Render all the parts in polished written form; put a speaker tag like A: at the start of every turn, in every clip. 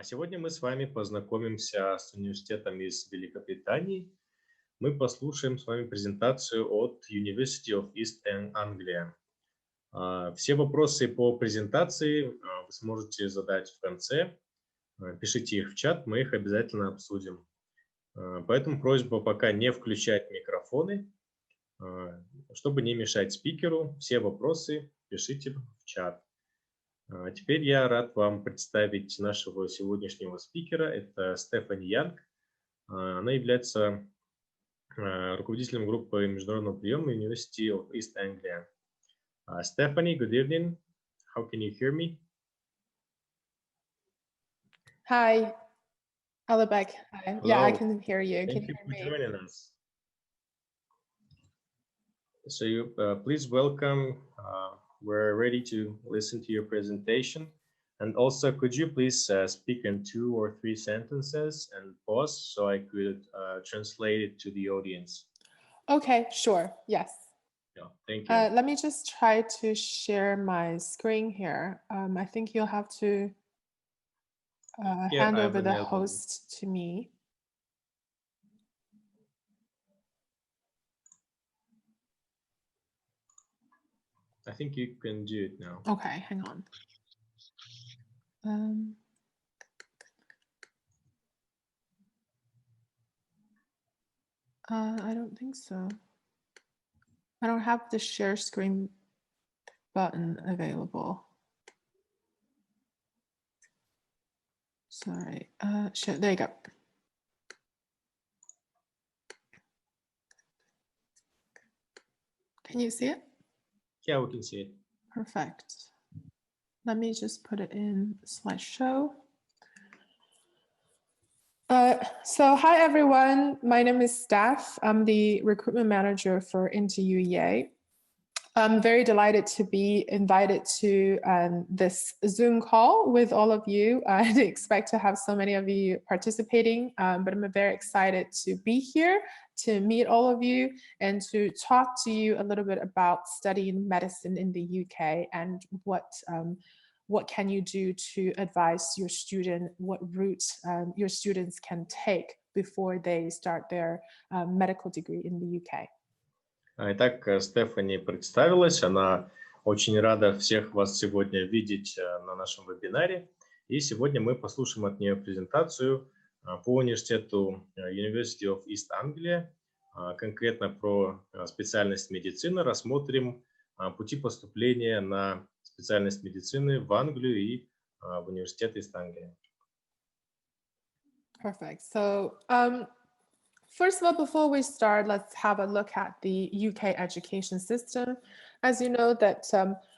A: Сегодня мы с вами познакомимся с университетом из Великобритании. Мы послушаем с вами презентацию от University of East Anglia. Все вопросы по презентации вы сможете задать в конце. Пишите их в чат, мы их обязательно обсудим. Поэтому просьба пока не включать микрофоны, чтобы не мешать спикеру. Все вопросы пишите в чат. Теперь я рад вам представить нашего сегодняшнего спикера. Это Стефани Янг. Она является руководителем группы международного приема University of East Anglia. Stephanie, good evening. How can you hear me?
B: Hi, Alibek. Hi. Yeah, I can hear you.
A: Thank you for joining us. So please welcome. We're ready to listen to your presentation. And also, could you please speak in 2 or 3 sentences and pause so I could translate it to the audience?
B: Okay, sure. Yes.
A: Yeah, thank you.
B: Let me just try to share my screen here. I think you'll have to hand over the host to me.
A: I think you can do it now.
B: Okay, hang on. I don't think so. I don't have the share screen button available. Sorry. Sure, there you go. Can you see it?
A: Yeah, we can see it.
B: Perfect. Let me just put it in slideshow. So hi, everyone. My name is Steph. I'm the recruitment manager for UA. I'm very delighted to be invited to this Zoom call with all of you. I didn't expect to have so many of you participating, but I'm very excited to be here, to meet all of you, and to talk to you a little bit about studying medicine in the UK and what can you do to advise your student, what route your students can take before they start their medical degree in the UK.
A: Итак, Стефани представилась, она очень рада всех вас сегодня видеть на нашем вебинаре. И сегодня мы послушаем от нее презентацию по университету University of East Anglia, конкретно про специальность медицины, рассмотрим пути поступления на специальность медицины в Англию и в университет East Anglia.
B: Perfect. So, first of all, before we start, let's have a look at the UK education system. As you know that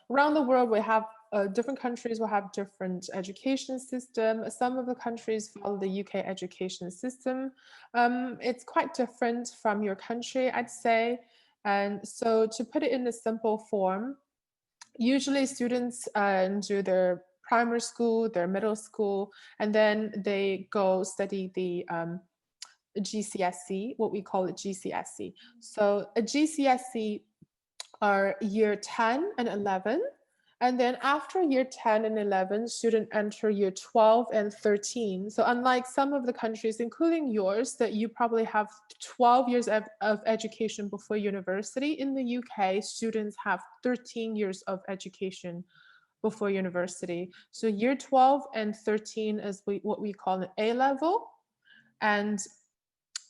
B: around the world, we have different countries will have different education system. Some of the countries follow the UK education system. It's quite different from your country, I'd say. And so to put it in a simple form, usually students do their primary school, their middle school, and then they go study the GCSE, what we call it GCSE. So a GCSE are year 10 and 11. And then after year 10 and 11, students enter year 12 and 13. So unlike some of the countries, including yours, that you probably have 12 years of education before university, in the UK, students have 13 years of education before university. So year 12 and 13 is what we call an A level. And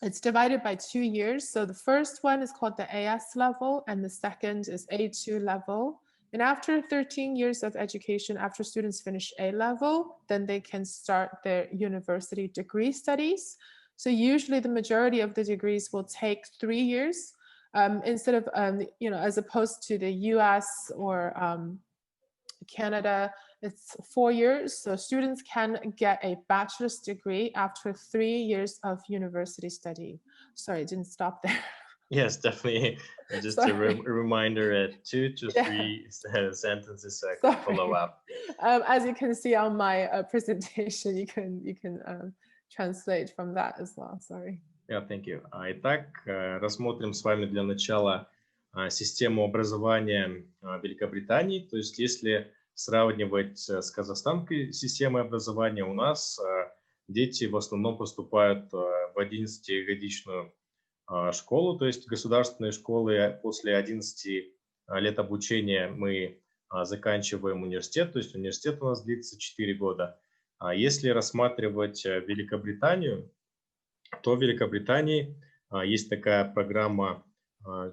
B: it's divided by 2 years. So the first one is called the AS level, and the second is A2 level. And after 13 years of education, after students finish A level, then they can start their university degree studies. So usually the majority of the degrees will take 3 years instead of, as opposed to the US or Canada, it's 4 years. So students can get a bachelor's degree after 3 years of university study. Sorry, it didn't stop there.
A: Yes, definitely. Just a reminder at 2 to 3 sentences so I can follow up.
B: As you can see on my presentation, you can translate from that as well. Sorry.
A: Yeah, thank you. Итак, рассмотрим с вами для начала систему образования Великобритании. То есть, если сравнивать с казахстанской системой образования, у нас дети в основном поступают в 11-годичную школу, то есть государственные школы. После 11 лет обучения мы заканчиваем университет, то есть университет у нас длится 4 года. Если рассматривать Великобританию, то в Великобритании есть такая программа,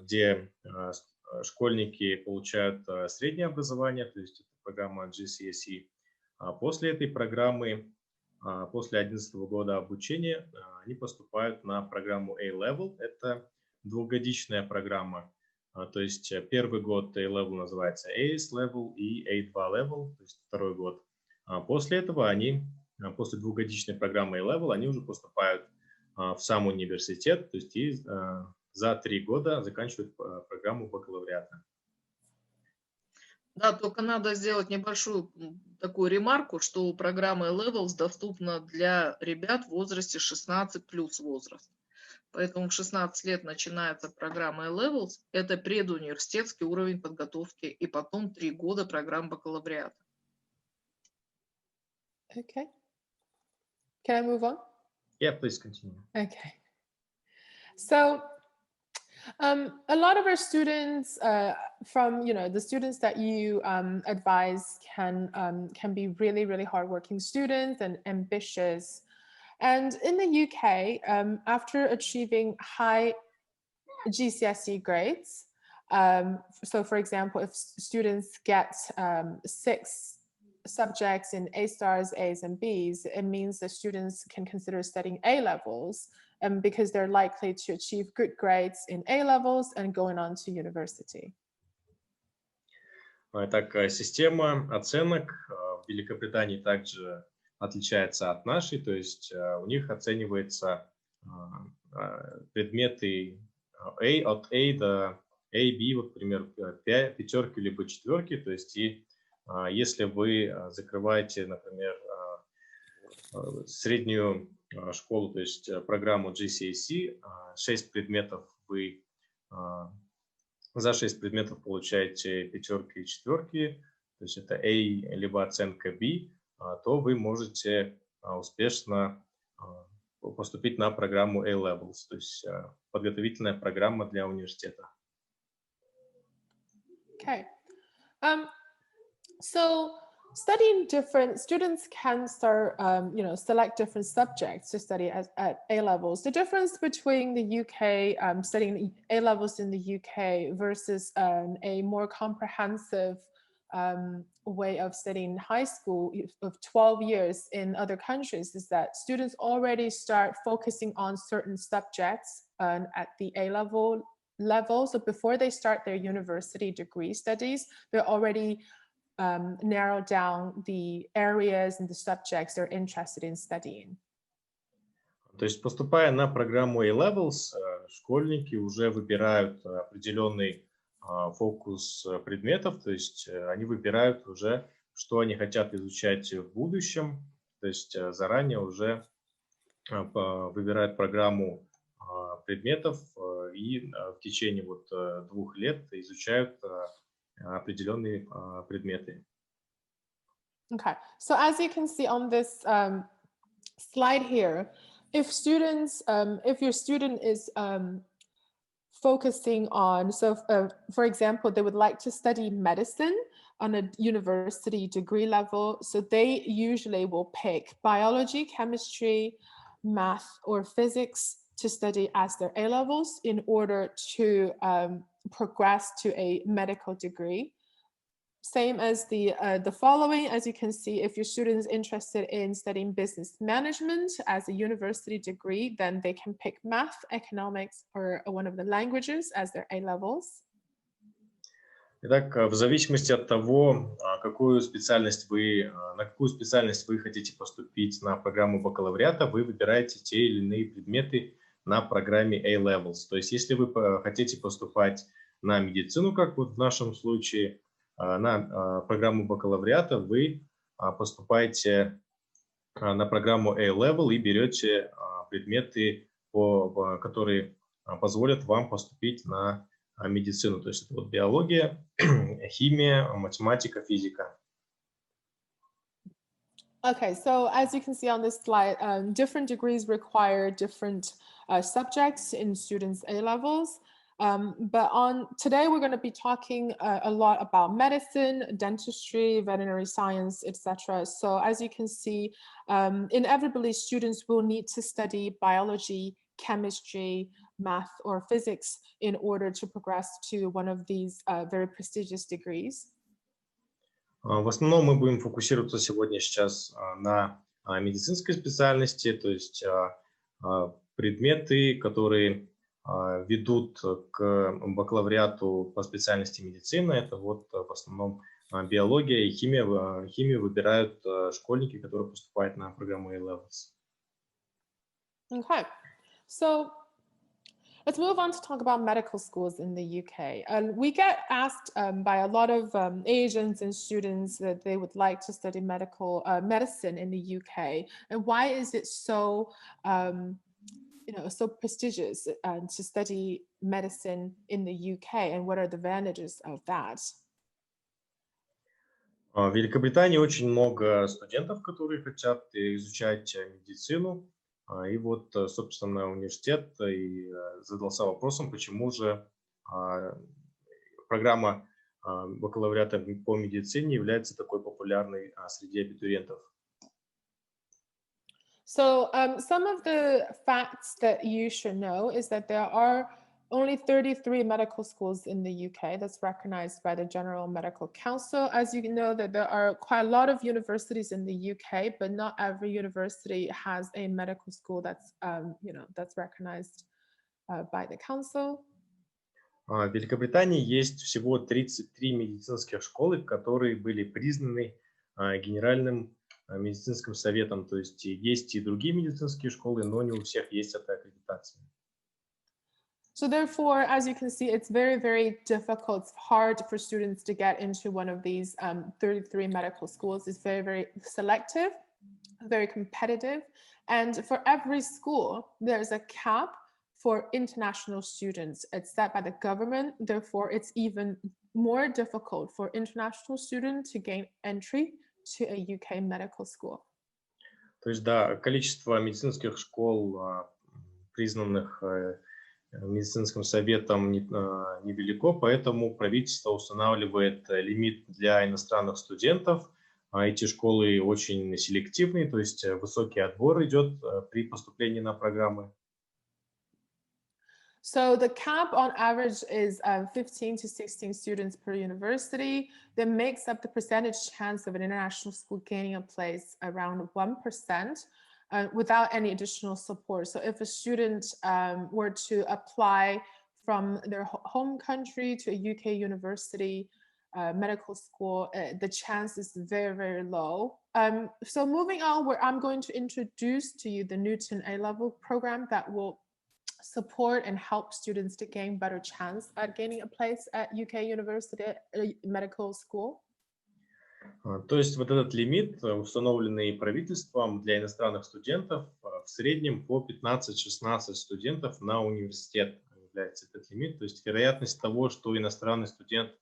A: где школьники получают среднее образование, то есть это программа GCSE. После этой программы, после 11 года обучения, они поступают на программу A-Level. Это двухгодичная программа. То есть первый год A-Level называется AS Level и A2 Level, то есть второй год. После этого они, после двухгодичной программы A-Level, они уже поступают в сам университет, то есть и за 3 года заканчивают программу бакалавриата.
C: Да, только надо сделать небольшую такую ремарку, что программа A-Levels доступна для ребят в возрасте 16 плюс возраст. Поэтому в 16 лет начинается программа A-Levels, это предуниверситетский уровень подготовки, и потом 3 года программа бакалавриата.
B: Okay. Can I move on?
A: Yeah, please continue.
B: Okay. So a lot of our students from the students that you advise can be really, really hardworking students and ambitious. And in the UK, after achieving high GCSE grades, so for example, if students get 6 subjects in A stars, A's, and B's, it means that students can consider studying A levels because they're likely to achieve good grades in A levels and going on to university.
A: Так, система оценок в Великобритании также отличается от нашей, то есть у них оцениваются предметы от A до A, B, вот, например, 5, пятерки либо четверки, то есть и если вы закрываете, например, среднюю школу, то есть программу GCSE, 6 предметов вы за 6 предметов получаете пятерки и четверки, то есть это A либо оценка B, то вы можете успешно поступить на программу A-Levels, то есть подготовительная программа для университета.
B: Okay. So studying different students can start, select different subjects to study at A levels. The difference between the UK studying A levels in the UK versus a more comprehensive way of studying high school of 12 years in other countries is that students already start focusing on certain subjects at the A level. So before they start their university degree studies, they're already narrow down the areas and the subjects they're interested in studying.
A: То есть, поступая на программу A-Levels, школьники уже выбирают определенный фокус предметов, то есть они выбирают уже, что они хотят изучать в будущем, то есть заранее уже выбирают программу предметов и в течение 2 лет изучают определенные предметы.
B: Okay, so as you can see on this slide here, if your student is focusing on, for example, they would like to study medicine on a university degree level, so they usually will pick biology, chemistry, math, or physics to study as their A levels in order to progress to a medical degree. Same as the following, as you can see, if your student is interested in studying business management as a university degree, then they can pick math, economics, or one of the languages as their A levels.
A: Итак, в зависимости от того, на какую специальность вы хотите поступить на программу бакалавриата, вы выбираете те или иные предметы на программе A-Levels. То есть, если вы хотите поступать на медицину, как вот в нашем случае, на программу бакалавриата, вы поступаете на программу A-Level и берете предметы, которые позволят вам поступить на медицину. То есть это вот биология, химия, математика, физика.
B: Okay, so as you can see on this slide, different degrees require different subjects in students' A levels. But today we're going to be talking a lot about medicine, dentistry, veterinary science, etc. So as you can see, inevitably students will need to study biology, chemistry, math, or physics in order to progress to one of these very prestigious degrees.
A: В основном мы будем фокусироваться сегодня сейчас на медицинской специальности, то есть предметы, которые ведут к бакалавриату по специальности медицина. Это вот в основном биология и химия. Химию выбирают школьники, которые поступают на программу A-Levels.
B: Okay, so let's move on to talk about medical schools in the UK. We get asked by a lot of Asians and students that they would like to study medicine in the UK. And why is it so, so prestigious to study medicine in the UK? And what are the advantages of that?
A: В Великобритании очень много студентов, которые хотят изучать медицину. И вот, собственно, университет и задался вопросом, почему же программа бакалавриата по медицине является такой популярной среди абитуриентов.
B: So some of the facts that you should know is that there are only 33 medical schools in the UK that's recognized by the General Medical Council. As you know, that there are quite a lot of universities in the UK, but not every university has a medical school that's, that's recognized by the council.
A: В Великобритании есть всего 33 медицинских школы, которые были признаны Генеральным медицинским советом. То есть есть и другие медицинские школы, но не у всех есть эта аккредитация.
B: So therefore, as you can see, it's very, very difficult. It's hard for students to get into one of these 33 medical schools. It's very, very selective, very competitive. And for every school, there's a cap for international students. It's set by the government. Therefore, it's even more difficult for international students to gain entry to a UK medical school.
A: То есть, да, количество медицинских школ, признанных медицинским советом, невелико, поэтому правительство устанавливает лимит для иностранных студентов. Эти школы очень селективные, то есть высокий отбор идет при поступлении на программы.
B: So the cap on average is 15 to 16 students per university. That makes up the percentage chance of an international school gaining a place around 1%. Without any additional support. So if a student were to apply from their home country to a UK university medical school, the chance is very, very low. So moving on, where I'm going to introduce to you the Newton A-level program that will support and help students to gain better chance at gaining a place at UK university medical school.
A: То есть вот этот лимит, установленный правительством для иностранных студентов, в среднем по 15-16 студентов на университет является этот лимит. То есть вероятность того, что иностранный студент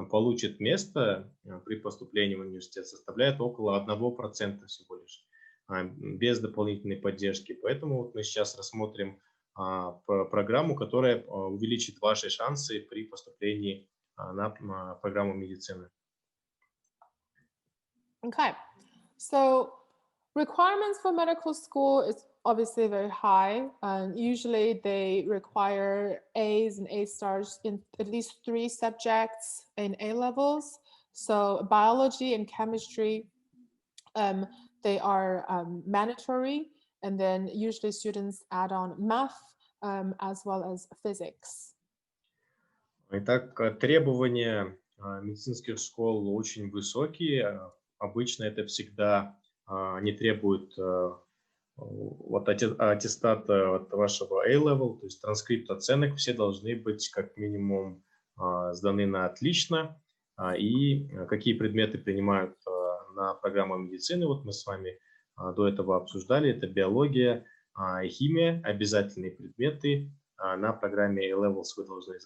A: получит место при поступлении в университет, составляет около 1% всего лишь, без дополнительной поддержки. Поэтому вот мы сейчас рассмотрим программу, которая увеличит ваши шансы при поступлении на программу медицины.
B: Okay, so requirements for medical school is obviously very high. Usually they require A's and A stars in at least 3 subjects in A levels. So biology and chemistry, they are mandatory. And then usually students add on math as well as physics.
A: Итак, требования медицинских школ очень высокие. Обычно это всегда не требует аттестата от вашего A-level, то есть транскрипт оценок все должны быть как минимум сданы на отлично. И какие предметы принимают на программу медицины, вот мы с вами до этого обсуждали, это биология и химия, обязательные предметы на программе A-levels вы должны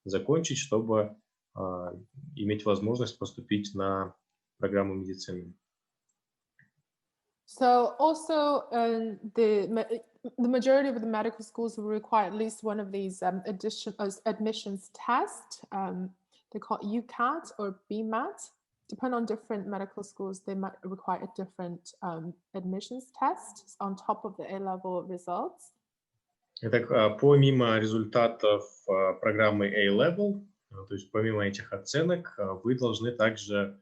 A: закончить, чтобы иметь возможность поступить на программу медицины.
B: So also the majority of the medical schools will require at least one of these admissions tests. They call it UCAT or BMAT. Depending on different medical schools, they might require a different admissions test on top of the A-level results.
A: Итак, помимо результатов программы A-Level, то есть помимо этих оценок, вы должны также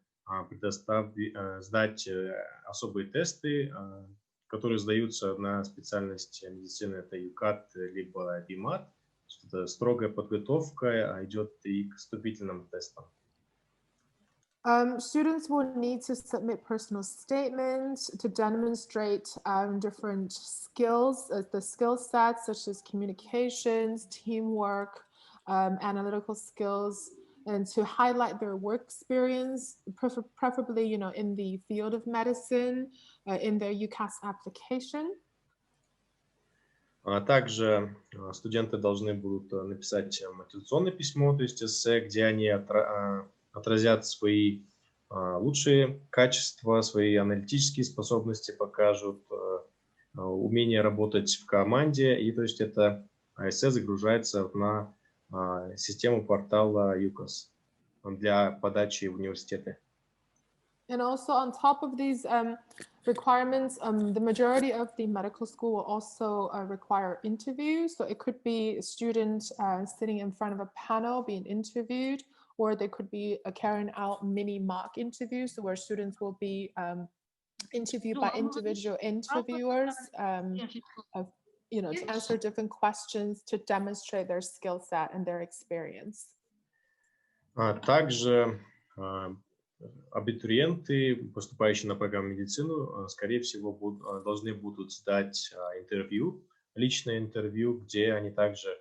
A: сдать особые тесты, которые сдаются на специальность медицины, это UCAT либо BMAT. Это строгая подготовка, идет и к вступительным тестам.
B: Students will need to submit personal statements to demonstrate different skills, the skill sets such as communications, teamwork, analytical skills, and to highlight their work experience, preferably, in the field of medicine, in their UCAS application.
A: Также студенты должны будут написать мотивационное письмо, то есть эссе, где они отразят свои лучшие качества, свои аналитические способности, покажут умение работать в команде. И то есть это эссе загружается на систему портала UCAS для подачи в университеты.
B: And also on top of these requirements, the majority of the medical school will also require interviews. So it could be a student sitting in front of a panel being interviewed, or they could be carrying out mini mock interviews where students will be interviewed by individual interviewers, to answer different questions to demonstrate their skill set and their experience.
A: Также абитуриенты, поступающие на программу медицину, скорее всего, должны будут сдать интервью, личное интервью, где они также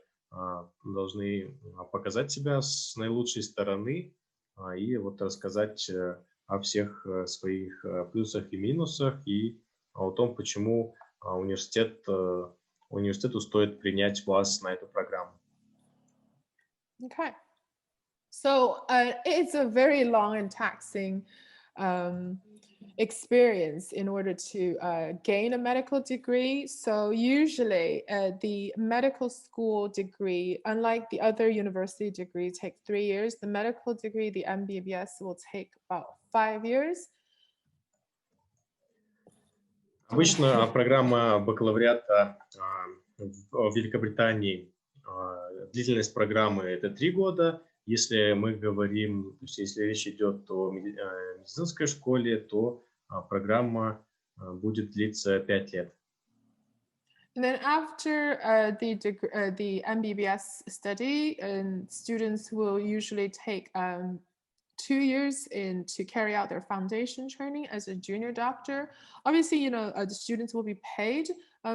A: должны показать себя с наилучшей стороны и вот рассказать о всех своих плюсах и минусах и о том, почему университету стоит принять вас на эту программу.
B: Okay. So it's a very long and taxing experience in order to gain a medical degree. So usually the medical school degree, unlike the other university degrees, take 3 years. The medical degree, the MBBS, will take about 5 years.
A: Обычно программа бакалавриата в Великобритании, длительность программы это 3 года. Если мы говорим, то есть если речь идет о медицинской школе, то программа будет длиться 5 лет.
B: And then after the MBBS study, students will usually take 2 years to carry out their foundation training as a junior doctor. Obviously, the students will be paid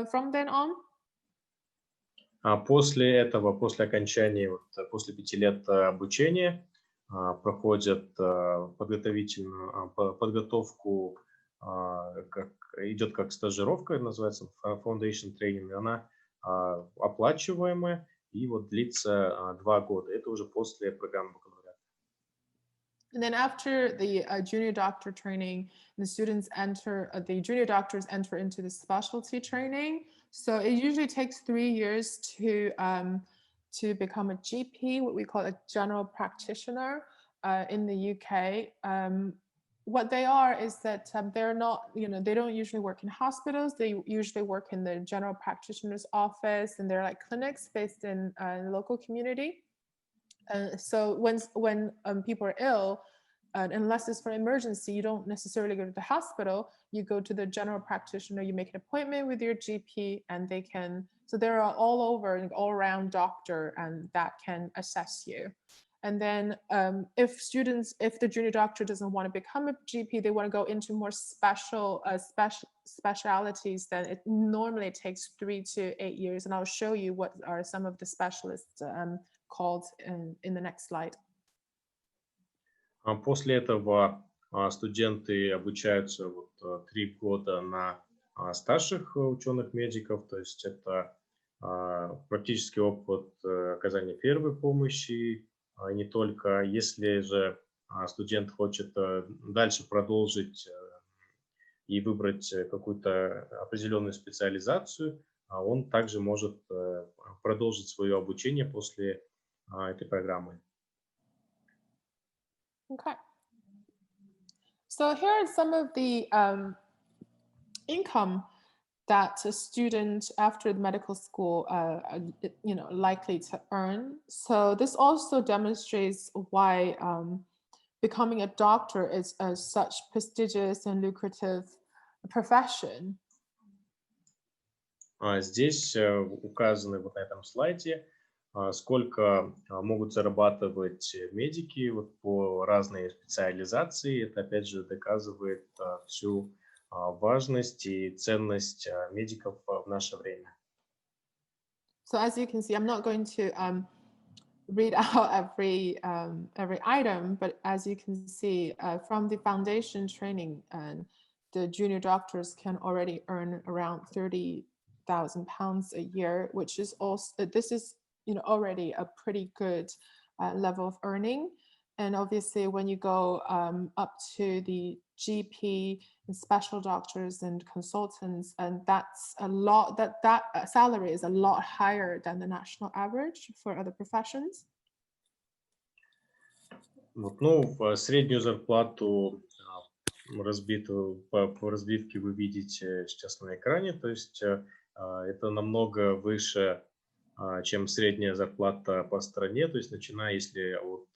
B: from then on.
A: После этого, после окончания, после 5 лет обучения, проходят подготовку, идет как стажировка, называется Foundation Training, она оплачиваемая и вот длится 2 года. Это уже после программы бакалавриата.
B: And then after the junior doctor training, the junior doctors enter into the specialty training. So it usually takes 3 years to become a GP, what we call a general practitioner in the UK. What they are is that they're not, they don't usually work in hospitals. They usually work in the general practitioner's office, and they're like clinics based in the local community. So when people are ill, unless it's for emergency, you don't necessarily go to the hospital. You go to the general practitioner, you make an appointment with your GP, and so they're all around doctor, and that can assess you. And then if the junior doctor doesn't want to become a GP, they want to go into more specialities, then it normally takes 3 to 8 years. And I'll show you what are some of the specialists called in the next slide.
A: После этого студенты обучаются 3 года на старших ученых-медиков, то есть это практический опыт оказания первой помощи, не только. Если же студент хочет дальше продолжить и выбрать какую-то определенную специализацию, он также может продолжить свое обучение после этой программы.
B: Okay. So here are some of the income that a student after the medical school, likely to earn. So this also demonstrates why becoming a doctor is such prestigious and lucrative profession.
A: Здесь указаны вот на этом слайде, сколько могут зарабатывать медики вот по разной специализации. Это опять же доказывает всю важность и ценность медиков в наше время.
B: So as you can see, I'm not going to read out every item, but as you can see from the foundation training, the junior doctors can already earn around £30,000 a year, which is also, this is already a pretty good level of earning. And obviously when you go up to the GP and special doctors and consultants, and that's a lot, that salary is a lot higher than the national average for other professions.
A: Вот, ну, среднюю зарплату разбитую по разбивке вы видите сейчас на экране, то есть это намного выше, чем средняя зарплата по стране, то есть начиная, если от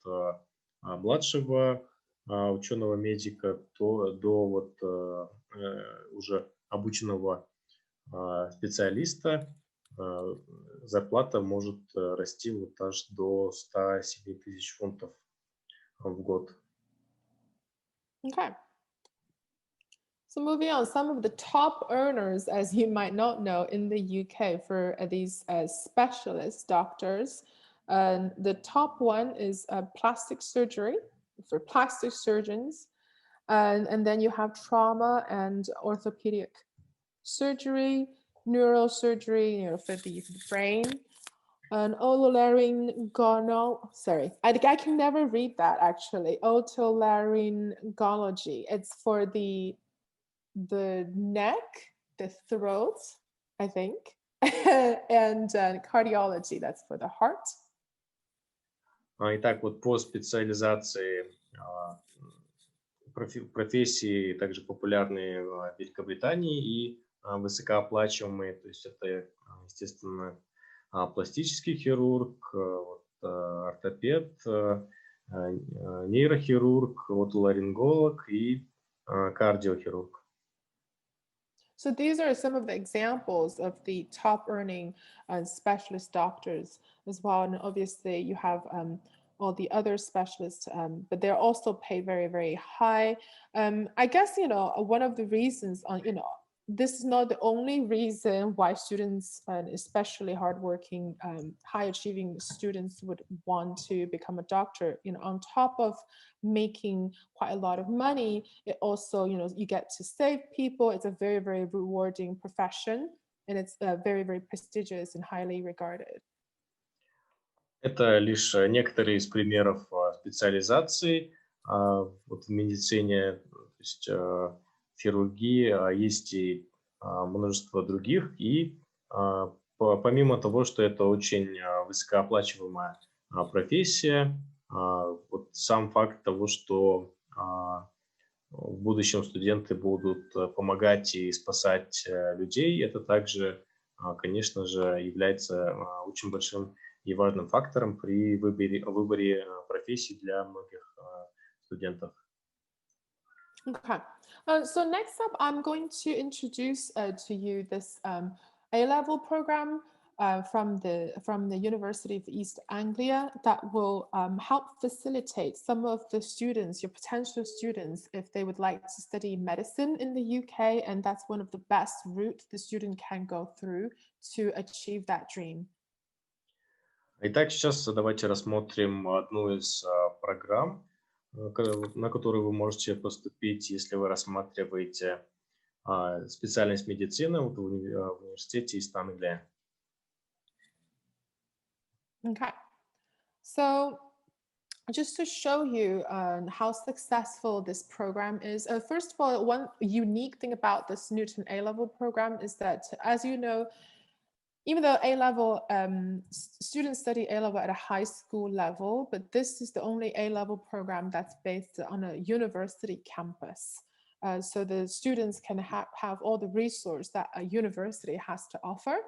A: младшего ученого-медика до вот уже обученного специалиста, зарплата может расти вот аж до 107 тысяч фунтов в год.
B: Okay. So moving on, some of the top earners, as you might not know, in the UK for these specialist doctors, the top one is plastic surgery for plastic surgeons, and then you have trauma and orthopedic surgery, neurosurgery, for the brain, and I can never read that actually. Otolaryngology. It's for the neck, the throat, I think, and cardiology, that's for the heart.
A: Итак, вот по специализации профессии также популярные в Великобритании и высокооплачиваемые, то есть это, естественно, пластический хирург, ортопед, нейрохирург, отоларинголог и кардиохирург.
B: So these are some of the examples of the top earning specialist doctors as well. And obviously you have all the other specialists, but they're also paid very, very high. I guess, one of the reasons this is not the only reason why students, and especially hardworking, high-achieving students, would want to become a doctor. On top of making quite a lot of money, it also, you get to save people. It's a very, very rewarding profession, and it's very, very prestigious and highly regarded.
A: Это лишь некоторые из примеров специализаций вот в медицине, то есть хирургии, есть и множество других, и помимо того, что это очень высокооплачиваемая профессия, вот сам факт того, что в будущем студенты будут помогать и спасать людей, это также, конечно же, является очень большим и важным фактором при выборе профессий для многих студентов.
B: Okay. So next up, I'm going to introduce to you this A-level program from the University of East Anglia that will help facilitate some of the students, your potential students, if they would like to study medicine in the UK, and that's one of the best routes the student can go through to achieve that dream.
A: Итак, сейчас давайте рассмотрим одну из программ, на которую вы можете поступить, если вы рассматриваете специальность медицины в университете East Anglia.
B: Okay. So just to show you how successful this program is, first of all, one unique thing about this Newton A-level program is that, as you know, even though A-level students study A-level at a high school level, but this is the only A-level program that's based on a university campus. So the students can have all the resources that a university has to offer.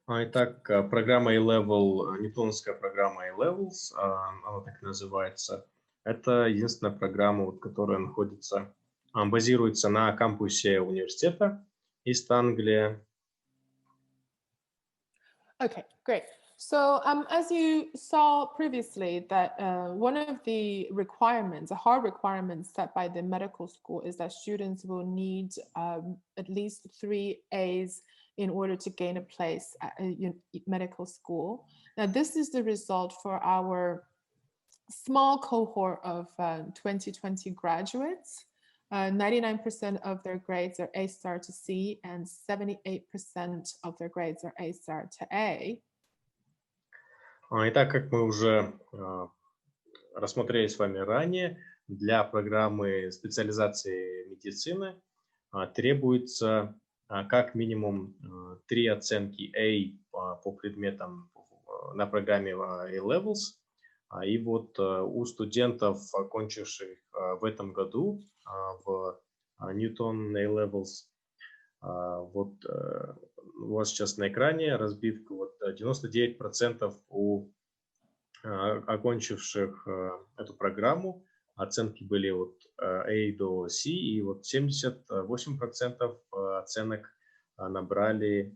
A: Итак, программа A-Level, ньютоновская программа A-Levels, она так называется. Это единственная программа, которая находится, базируется на кампусе университета East Anglia.
B: Okay, great. So as you saw previously, that one of the requirements, a hard requirement set by the medical school is that students will need at least 3 A's in order to gain a place at a medical school. Now, this is the result for our small cohort of 2020 graduates. 99% of their grades are A star to C, and 78% of their grades are A star to A.
A: Итак, как мы уже рассмотрели с вами ранее, для программы специализации медицины требуется как минимум 3 оценки A по предметам на программе A-Levels. И вот у студентов, окончивших в этом году в Newton A-Levels, вот у вас сейчас на экране разбивка, вот 99% у окончивших эту программу оценки были от A до C, и вот 78% оценок набрали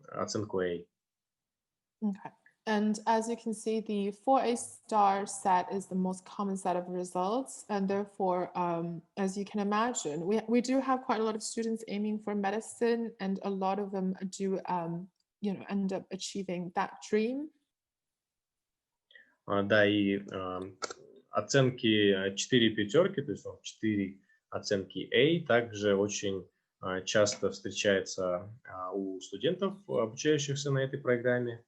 A: оценку A.
B: Okay. And as you can see, the 4A star set is the most common set of results. And therefore, as you can imagine, we do have quite a lot of students aiming for medicine, and a lot of them do end up achieving that dream.
A: Да, и оценки 4 пятерки, то есть 4 оценки A, также очень часто встречается у студентов, обучающихся на этой программе.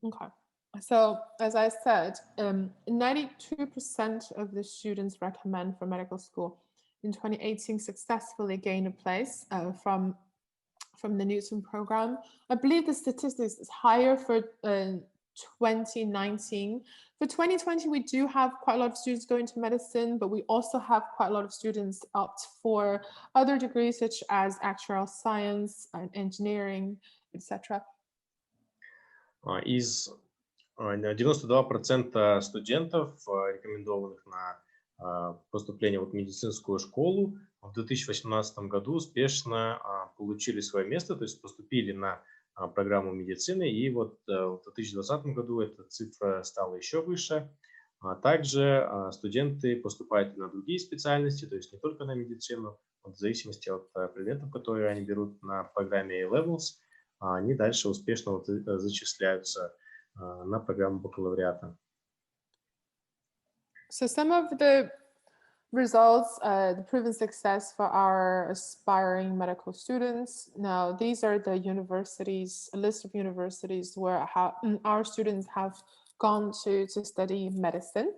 B: Okay. So, as I said, 92% of the students recommend for medical school in 2018 successfully gained a place from the Newton program. I believe the statistics is higher for 2019. For 2020, we do have quite a lot of students going to medicine, but we also have quite a lot of students opt for other degrees such as actuarial science and engineering, etc.
A: Из 92% студентов, рекомендованных на поступление в медицинскую школу, в 2018 году успешно получили свое место, то есть поступили на программу медицины, и вот в 2020 году эта цифра стала еще выше. Также студенты поступают на другие специальности, то есть не только на медицину, в зависимости от предметов, которые они берут на программе A-Levels, они дальше успешно зачисляются на программу бакалавриата.
B: So some of the results, the proven success for our aspiring medical students. Now, these are the universities, a list of universities where our students have gone to study medicine.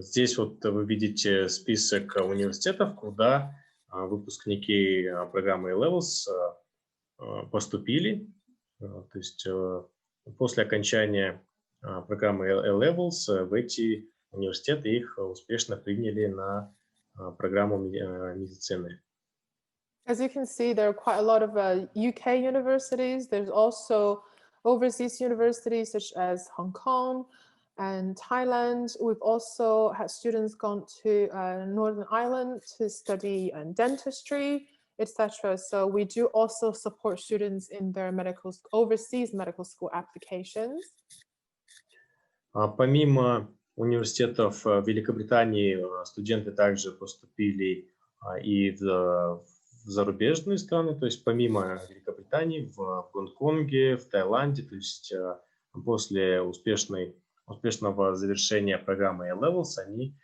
A: Здесь вот вы видите список университетов, куда выпускники программы A-Levels поступили. То есть после окончания программы A-Levels в эти университеты их успешно приняли на программу медицины.
B: As you can see, there are quite a lot of UK universities. There's also overseas universities such as Hong Kong and Thailand. We've also had students gone to Northern Ireland to study dentistry, etc. So we do also support students in their overseas medical school applications.
A: Помимо университетов Великобритании, студенты также поступили и в зарубежные страны, то есть помимо Великобритании, в Гонконге, в Таиланде, то есть после успешного завершения программы A-Levels они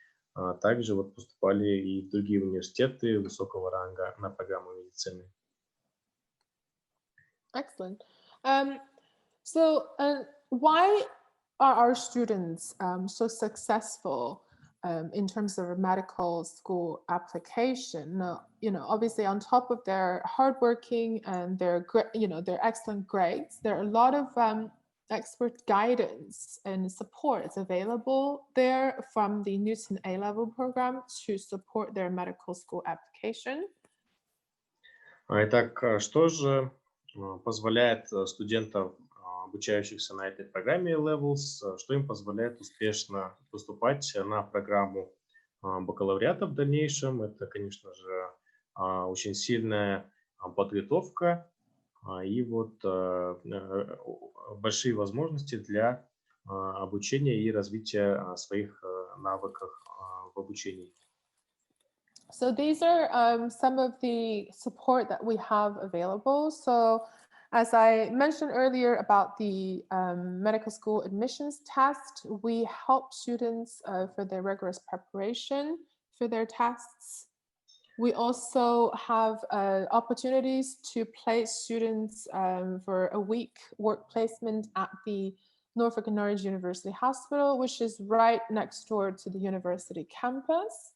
A: также вот поступали и в другие университеты высокого ранга на программу медицины.
B: Excellent. So, why are our students so successful in terms of a medical school application? Now, obviously, on top of their hardworking and their excellent grades, there are a lot of expert guidance and support is available there from the Newton A-level program to support their medical school application.
A: Итак, что же позволяет студентам, обучающихся на этой программе Levels, что им позволяет успешно поступать на программу бакалавриата в дальнейшем? Это, конечно же, очень сильная подготовка и вот большие возможности для обучения и развития своих навыков в обучении.
B: So these are some of the support that we have available. So as I mentioned earlier about the medical school admissions test, we help students for their rigorous preparation for their tests. We also have opportunities to place students for a week work placement at the Norfolk and Norwich University Hospital, which is right next door to the university campus.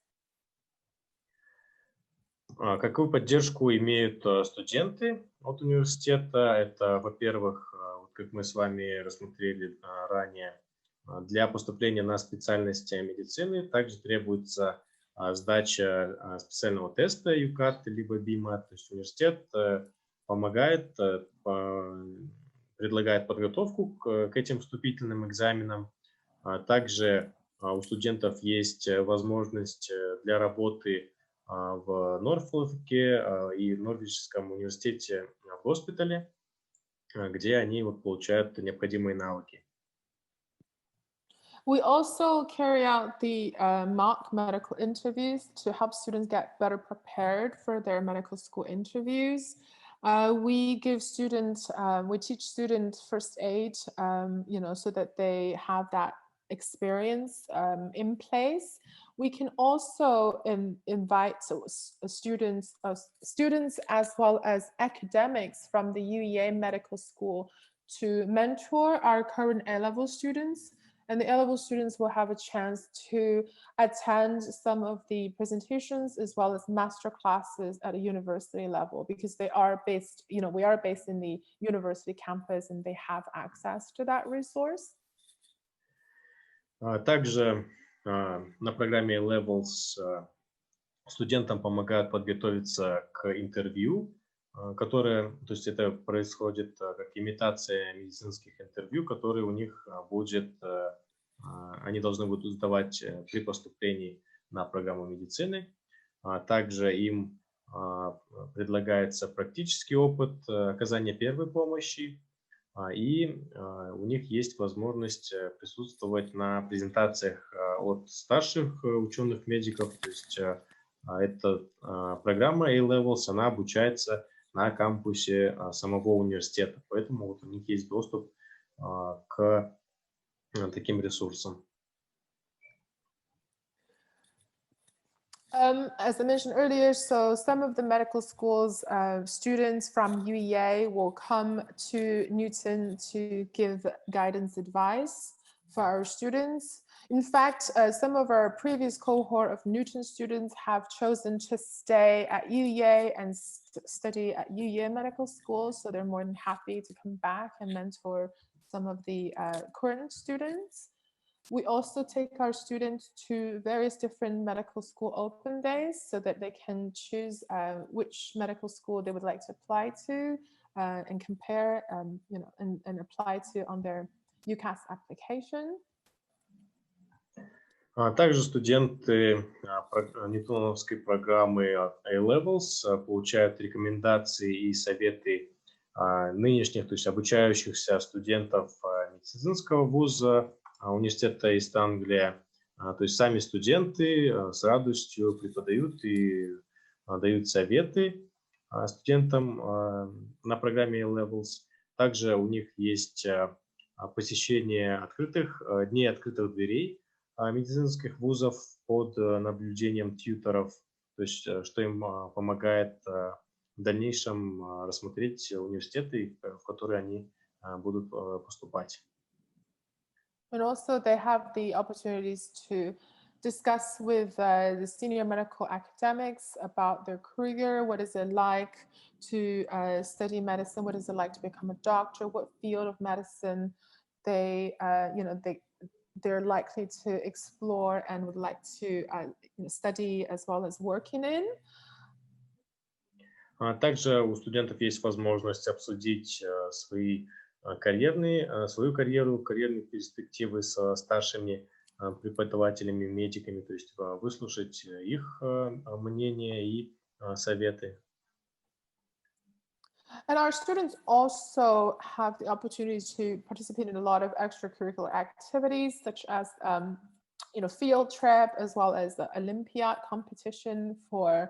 A: Какую поддержку имеют студенты от университета? Это, во-первых, как мы с вами рассмотрели ранее, для поступления на специальность медицины также требуется сдача специального теста ЮКАТ либо БИМАТ. То есть университет помогает, предлагает подготовку к этим вступительным экзаменам. Также у студентов есть возможность для работы в Норфолке и Норвичском университете в госпитале, где они получают необходимые навыки.
B: We also carry out the mock medical interviews to help students get better prepared for their medical school interviews. We give students, we teach students first aid, so that they have that experience in place. We can also invite students as well as academics from the UEA Medical School to mentor our current A-level students. And the A-level students will have a chance to attend some of the presentations as well as master classes at a university level, because they are based, we are based in the university campus and they have access to that resource.
A: Также на программе Levels студентам помогают подготовиться к интервью, которое, то есть это происходит как имитация медицинских интервью, которые у них будет, они должны будут сдавать при поступлении на программу медицины. Также им предлагается практический опыт оказания первой помощи, и у них есть возможность присутствовать на презентациях от старших ученых-медиков. То есть эта программа A-Levels, она обучается на кампусе самого университета, поэтому у них есть доступ к таким ресурсам.
B: As I mentioned earlier, so some of the medical schools students from UEA will come to Newton to give guidance advice for our students. In fact, some of our previous cohort of Newton students have chosen to stay at UEA and study at UEA Medical School, so they're more than happy to come back and mentor some of the current students. We also take our students to various different medical school open days so that they can choose which medical school they would like to apply to and compare, and apply to on their UCAS application.
A: Также студенты ньютоновской программы A-Levels получают рекомендации и советы нынешних, то есть обучающихся студентов медицинского вуза, университета Ист Англия. То есть сами студенты с радостью преподают и дают советы студентам на программе A-Levels. Также у них есть посещение дней открытых дверей медицинских вузов под наблюдением тьюторов, то есть что им помогает в дальнейшем рассмотреть университеты, в которые они будут поступать.
B: And also they have the opportunities to discuss with the senior medical academics about their career. What is it like to study medicine? What is it like to become a doctor? What field of medicine they're likely to explore and would like to study as well as working in.
A: Также у студентов есть возможность обсудить свою карьеру, карьерные перспективы со старшими преподавателями, медиками, то есть выслушать их мнения и советы.
B: And our students also have the opportunity to participate in a lot of extracurricular activities, such as field trip, as well as the Olympiad competition for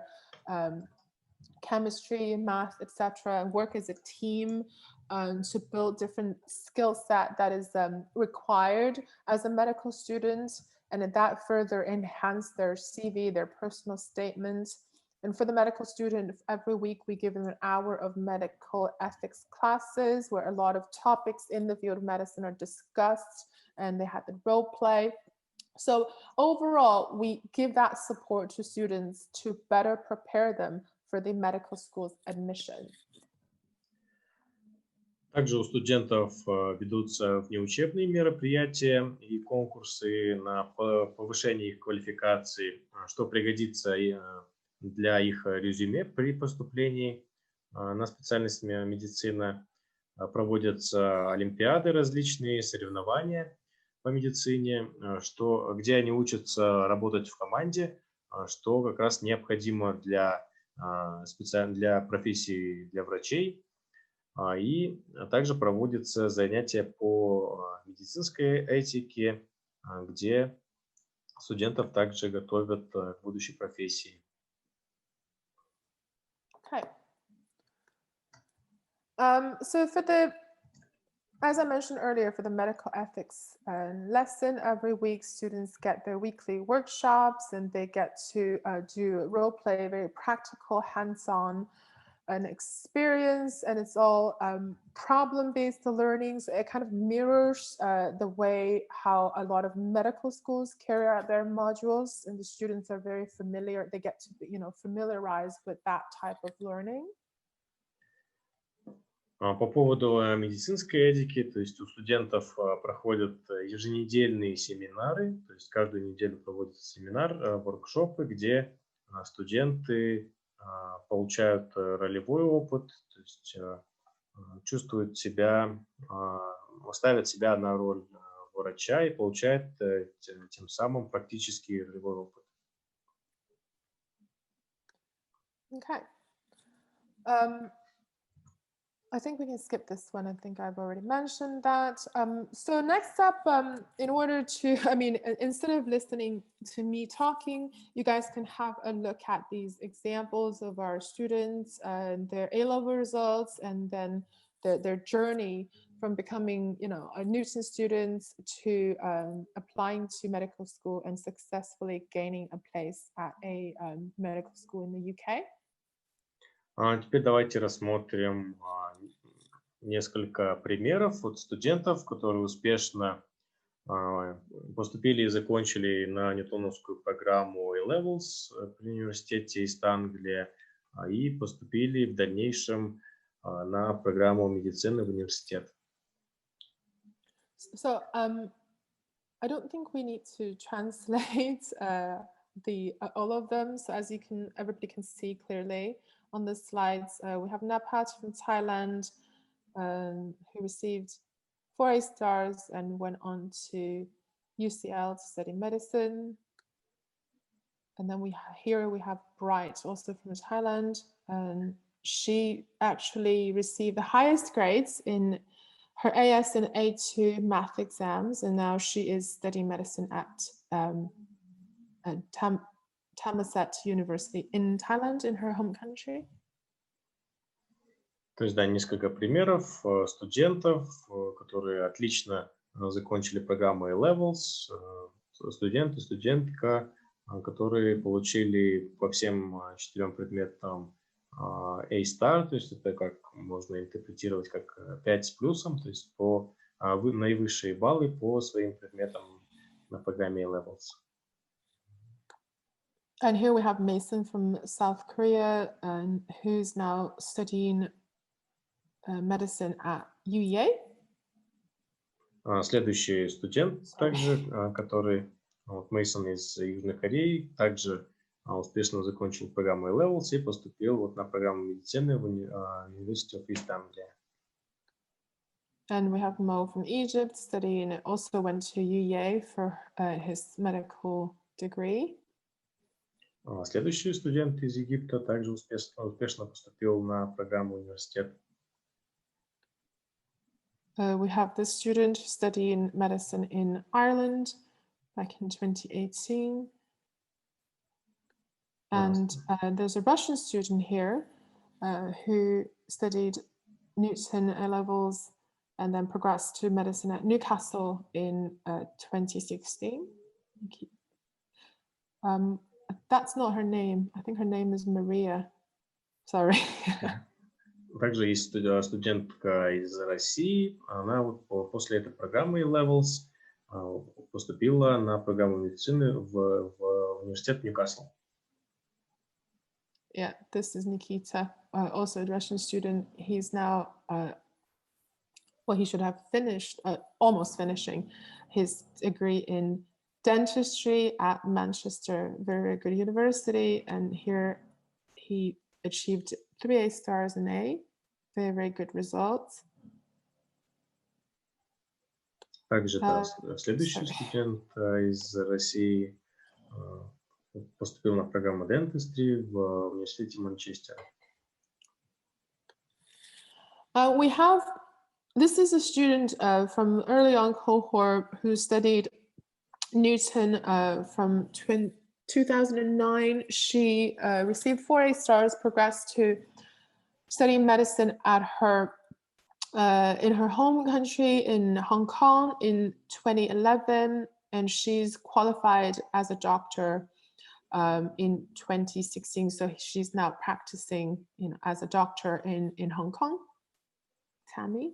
B: chemistry, math, etc. And work as a team to build different skill set that is required as a medical student, and that further enhance their CV, their personal statements. And for the medical student, every week we give them an hour of medical ethics classes where a lot of topics in the field of medicine are discussed, and they had the role play. So overall, we give that support to students to better prepare them for the medical school's admission.
A: Также у студентов ведутся внеучебные мероприятия и конкурсы на повышение их квалификации, что пригодится для их резюме при поступлении на специальность медицина. Проводятся олимпиады различные, соревнования по медицине, где они учатся работать в команде, что как раз необходимо для профессии для врачей. И также проводятся занятия по медицинской этике, где студентов также готовят к будущей профессии.
B: Okay. So as I mentioned earlier, for the medical ethics lesson, every week students get their weekly workshops and they get to do role play, very practical, hands-on an experience, and it's all problem-based learning. So it kind of mirrors the way how a lot of medical schools carry out their modules, and the students are very familiar. They get to be, familiarized with that type of learning.
A: По поводу медицинской этики, то есть у студентов проходят еженедельные семинары, то есть каждую неделю проводится семинар, воркшопы, где студенты получают ролевой опыт, то есть чувствуют себя, ставят себя на роль врача и получают тем самым практический ролевой опыт.
B: Okay. I think we can skip this one. I think I've already mentioned that. So next up, in order to, instead of listening to me talking, you guys can have a look at these examples of our students and their A-level results, and then their journey from becoming, a Newton student to applying to medical school and successfully gaining a place at a medical school in the UK.
A: Теперь давайте рассмотрим несколько примеров от студентов, которые успешно поступили и закончили на ньютоновскую программу A-Levels при университете East Anglia и поступили в дальнейшем на программу медицины в университет.
B: So I don't think we need to translate all of them. So as everybody can see clearly on the slides, we have Napat from Thailand, who received 4 A stars and went on to UCL to study medicine. And then we have Bright, also from Thailand, and she actually received the highest grades in her AS and A2 math exams, and now she is studying medicine at Thammasat University in Thailand, in her home country.
A: То есть, да, несколько примеров студентов, которые отлично закончили программу A-Levels, студент и студентка, которые получили по всем 4 предметам A-star, то есть это как можно интерпретировать как 5 с плюсом, то есть по наивысшие баллы по своим предметам на программе A-Levels.
B: And here we have Mason from South Korea, who's now studying medicine at UEA.
A: Следующий студент также, который Мейсон из Южной Кореи, также успешно закончил программу A-Levels и поступил вот на программу медицины в University of East Anglia.
B: And we have Mo from Egypt studying, also went to UEA for his medical degree.
A: Следующий студент из Египта также успешно поступил на программу университета.
B: We have the student studying medicine in Ireland back in 2018. And there's a Russian student here who studied Newton A-Levels and then progressed to medicine at Newcastle in 2016. That's not her name. I think her name is Maria. Sorry.
A: Также есть студентка из России. Она вот после этой программы A-Levels поступила на программу медицины в университет Ньюкасл.
B: Yeah, this is Nikita, also a Russian student. He's now, well, he should have finished, almost finishing his degree in dentistry at Manchester, very good university. And here he achieved 3 A-stars and A, very, very good results.
A: Также следующий студент из России поступил на программу dentistry в университете Манчестера.
B: We have, this is a student from early on cohort who studied Newton from 2009. She received 4 A-stars, progressed to studying medicine at her in her home country in Hong Kong in 2011, and she's qualified as a doctor in 2016. So she's now practicing, as a doctor in Hong Kong. Tammy.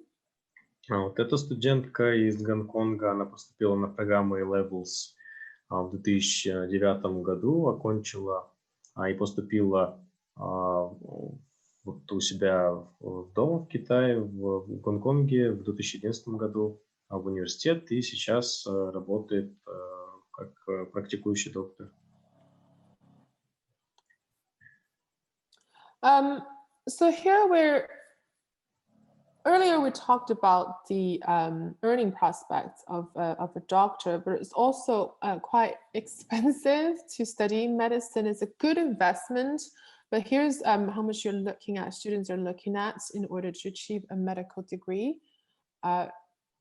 A: Вот эта студентка из Гонконга, она поступила на программу A-Levels в 2009 году, окончила и поступила вот у себя дома в Китае, в Гонконге в 2011 году в университет и сейчас работает как практикующий доктор.
B: So here earlier we talked about the earning prospects of a doctor, but it's also quite expensive to study medicine. It's a good investment, but here's how much students are looking at in order to achieve a medical degree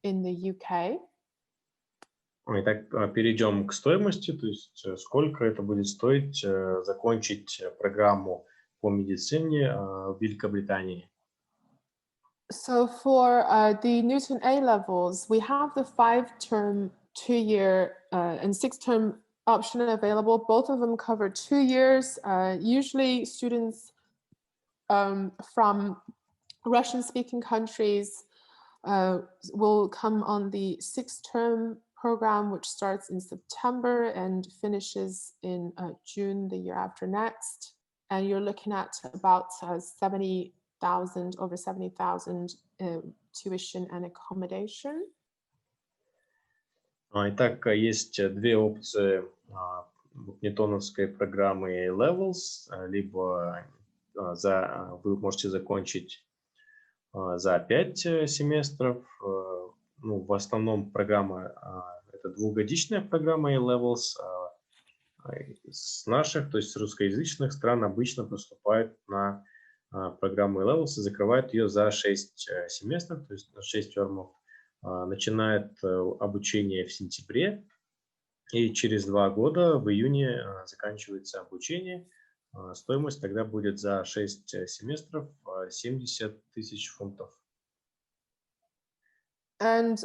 B: in the UK.
A: Итак, перейдем к стоимости, то есть сколько это будет стоить закончить программу по медицине в Великобритании.
B: So for the Newton A-Levels, we have the 5-term, 2-year, and 6-term option available. Both of them cover 2 years. Usually students from Russian-speaking countries will come on the 6-term program, which starts in September and finishes in June the year after next. And you're looking at about 70,000, over 70,000 tuition and accommodation.
A: Итак, есть 2 опции ньютоновской программы A-Levels. Либо вы можете закончить за 5 семестров. Ну, в основном программа это 2-годичная программа A-Levels. С наших, то есть с русскоязычных стран, обычно поступают на программу A-Levels и закрывают ее за 6 семестров, то есть 6 термов. Начинает обучение в сентябре, и через 2 года, в июне, заканчивается обучение. Стоимость тогда будет за 6 семестров 70 тысяч фунтов.
B: And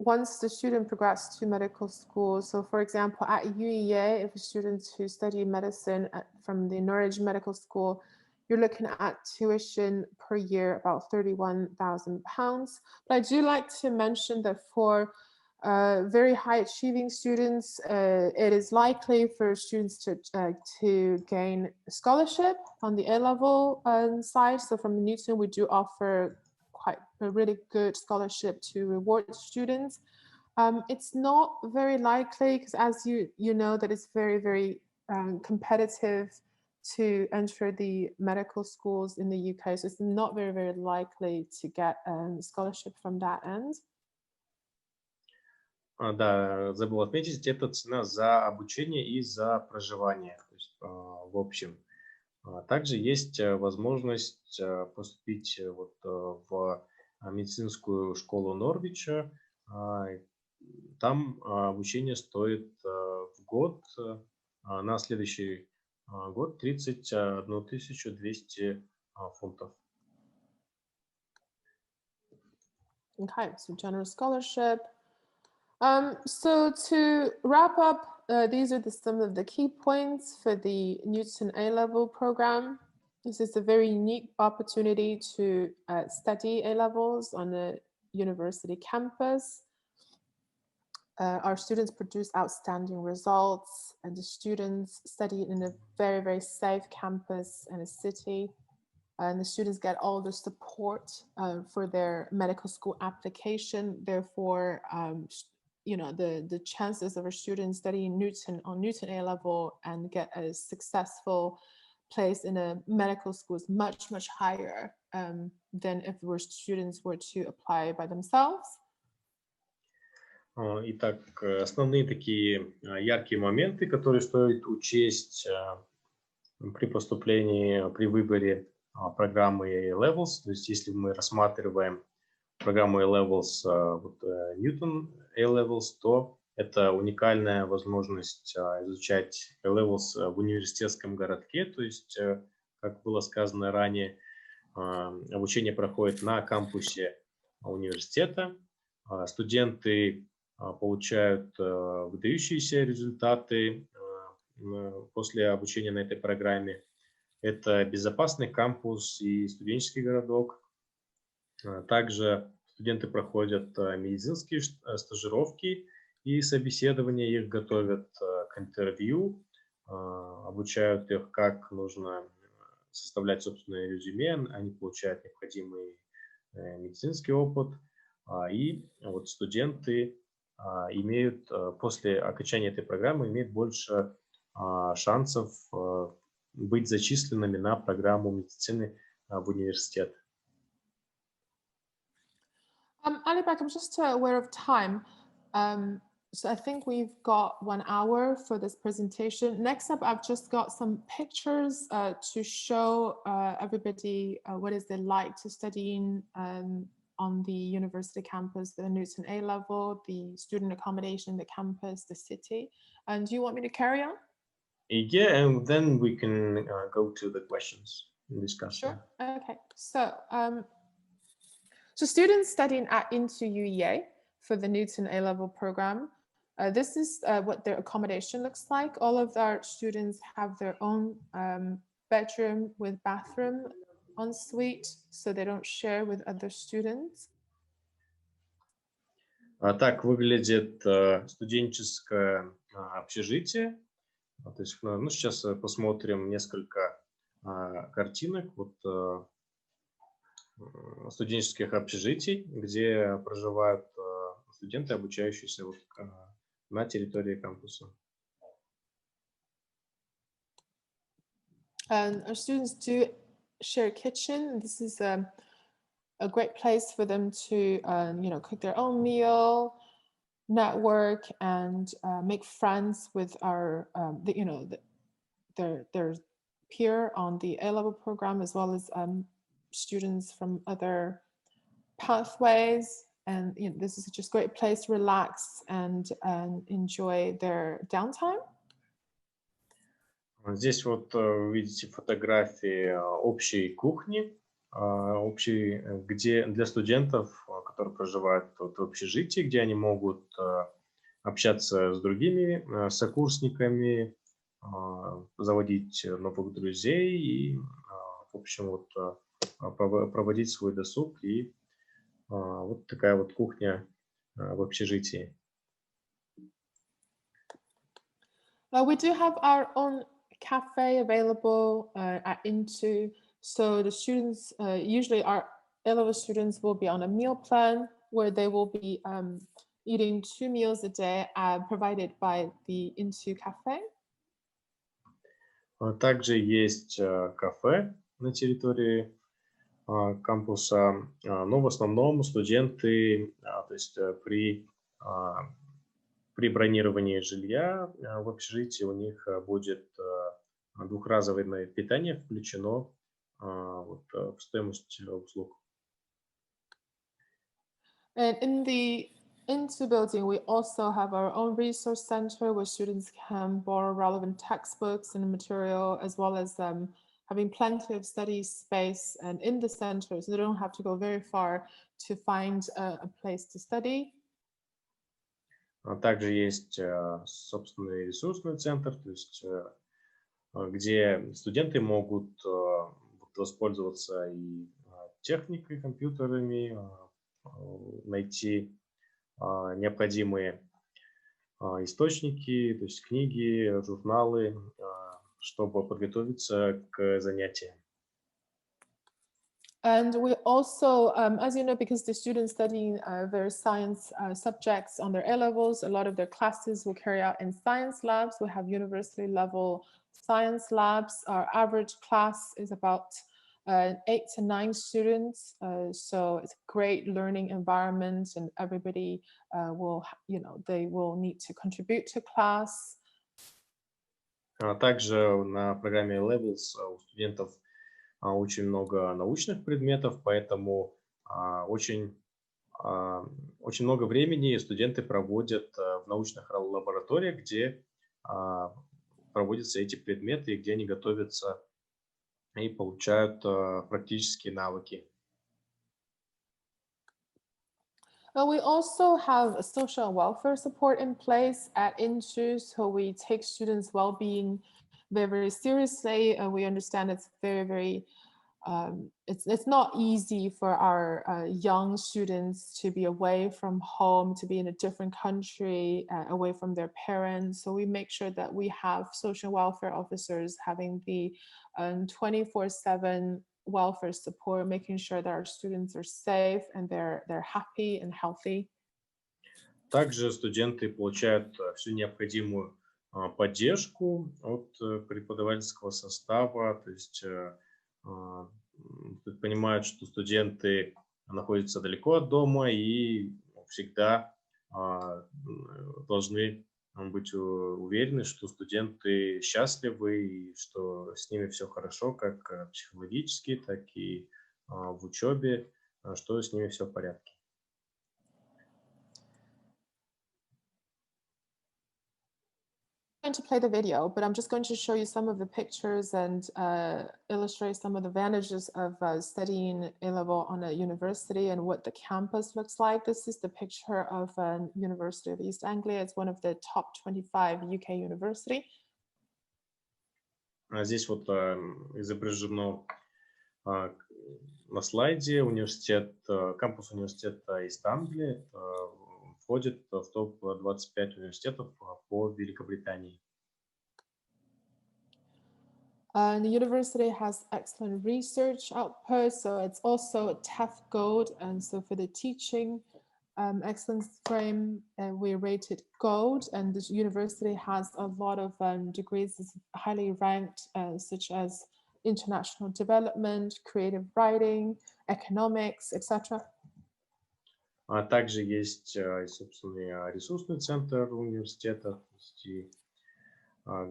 B: once the student progresses to medical school, so for example, at UEA, if a student who study medicine from the Norwich Medical School, you're looking at tuition per year about £31,000. But I do like to mention that for very high achieving students, it is likely for students to gain a scholarship on the A-level side. So from Newton, we do offer quite a really good scholarship to reward students. It's not very likely because, as you know, that it's very, very competitive to enter the medical schools in the UK. So it's not very, very likely to get a scholarship from that end.
A: Да, забыл отметить, это цена за обучение и за проживание, то есть, в общем. Также есть возможность поступить вот в медицинскую школу Норвича. Там обучение стоит в год, на следующий год 31 200 фунтов.
B: Okay, so generous scholarship. So to wrap up, these are some of the key points for the Newton A-level program. This is a very unique opportunity to study A-levels on a university campus. Our students produce outstanding results, and the students study in a very, very safe campus and a city. And the students get all the support for their medical school application. Therefore, the chances of a student studying Newton on Newton A-level and get a successful place in a medical school is much, much higher than if students were to apply by themselves.
A: Итак, основные такие яркие моменты, которые стоит учесть при поступлении, при выборе программы A-Levels. То есть если мы рассматриваем программу A-Levels, Newton A-Levels, то это уникальная возможность изучать A-Levels в университетском городке. То есть, как было сказано ранее, обучение проходит на кампусе университета. Студенты получают выдающиеся результаты после обучения на этой программе. Это безопасный кампус и студенческий городок. Также студенты проходят медицинские стажировки и собеседования, их готовят к интервью, обучают их, как нужно составлять собственное резюме, они получают необходимый медицинский опыт. И вот студенты имеют после окончания этой программы имеют больше шансов быть зачисленными на программу медицины в университет.
B: Alibek, I'm just aware of time. So I think we've got 1 hour for this presentation. Next up, I've just got some pictures to show everybody what is it like to studying on the university campus, the Newton A-level, the student accommodation, the campus, the city. And do you want me to carry on?
A: Yeah, and then we can go to the questions and discuss.
B: Sure. Okay. So, so students studying into UEA for the Newton A-level program, this is what their accommodation looks like. All of our students have their own bedroom with bathroom en suite, so they don't share with other students.
A: Так выглядит студенческое общежитие. То есть, сейчас посмотрим несколько картинок студенческих общежитий, где проживают студенты, обучающиеся на территории кампуса.
B: And our students do share a kitchen. This is a great place for them to, cook their own meal, network, and make friends with our, their peer on the A-level program, as well as students from other pathways. And this is just a great place to relax and enjoy their downtime.
A: Здесь вы видите фотографии общей кухни, где для студентов, которые проживают в общежитии, где они могут общаться с другими сокурсниками, заводить новых друзей и в общем, вот проводить свой досуг. И вот такая вот кухня в общежитии.
B: We do have our own cafe available at Into. So the students, usually our A-level students will be on a meal plan where they will be eating 2 meals a day provided by the Into cafe.
A: Также есть кафе на территории кампуса, но в основном студенты, то есть при бронировании жилья в общежитии у них будет двухразовое питание включено в стоимость услуг.
B: And in the Into building, we also have our own resource center where students can borrow relevant textbooks and material, as well as having plenty of study space and in the center, so they don't have to go very far to find a place to study.
A: Также есть собственный ресурсный центр, то есть где студенты могут воспользоваться и техникой, компьютерами, найти необходимые источники, то есть книги, журналы, чтобы подготовиться к занятиям.
B: And we also, as you know, because the students studying various science subjects on their A-levels, a lot of their classes will carry out in science labs. We have university level science labs. Our average class is about 8 to 9 students. So it's a great learning environment, and everybody will, they will need to contribute to class.
A: Также на программе Levels у студентов очень много научных предметов, поэтому очень много времени студенты проводят в научных лабораториях, где проводятся эти предметы и где они готовятся и получают практические навыки.
B: We also have a social welfare support in place at Into, so we take students' well-being very, very seriously. We understand it's very, it's not easy for our young students to be away from home, to be in a different country, away from their parents. So we make sure that we have social welfare officers having the 24/7 welfare support, making sure that our students are safe and they're happy and healthy.
A: Также студенты получают всю необходимую поддержку от преподавательского состава, то есть понимают, что студенты находятся далеко от дома и всегда должны быть уверены, что студенты счастливы и что с ними все хорошо, как психологически, так и в учебе, что с ними все в порядке.
B: I'm going to play the video, but I'm just going to show you some of the pictures and illustrate some of the advantages of studying A-level on a university and what the campus looks like. This is the picture of University of East Anglia. It's one of the top 25 UK university.
A: Здесь вот изображено на слайде кампус университета East Anglia. Входит в топ-25 университетов по Великобритании.
B: And the university has excellent research output, so it's also a Toefl Gold, and so for the teaching excellence frame, we rated Gold, and this university has a lot of degrees highly ranked, such as international development, creative writing, economics, etc.
A: Также есть, собственно, ресурсный центр университета,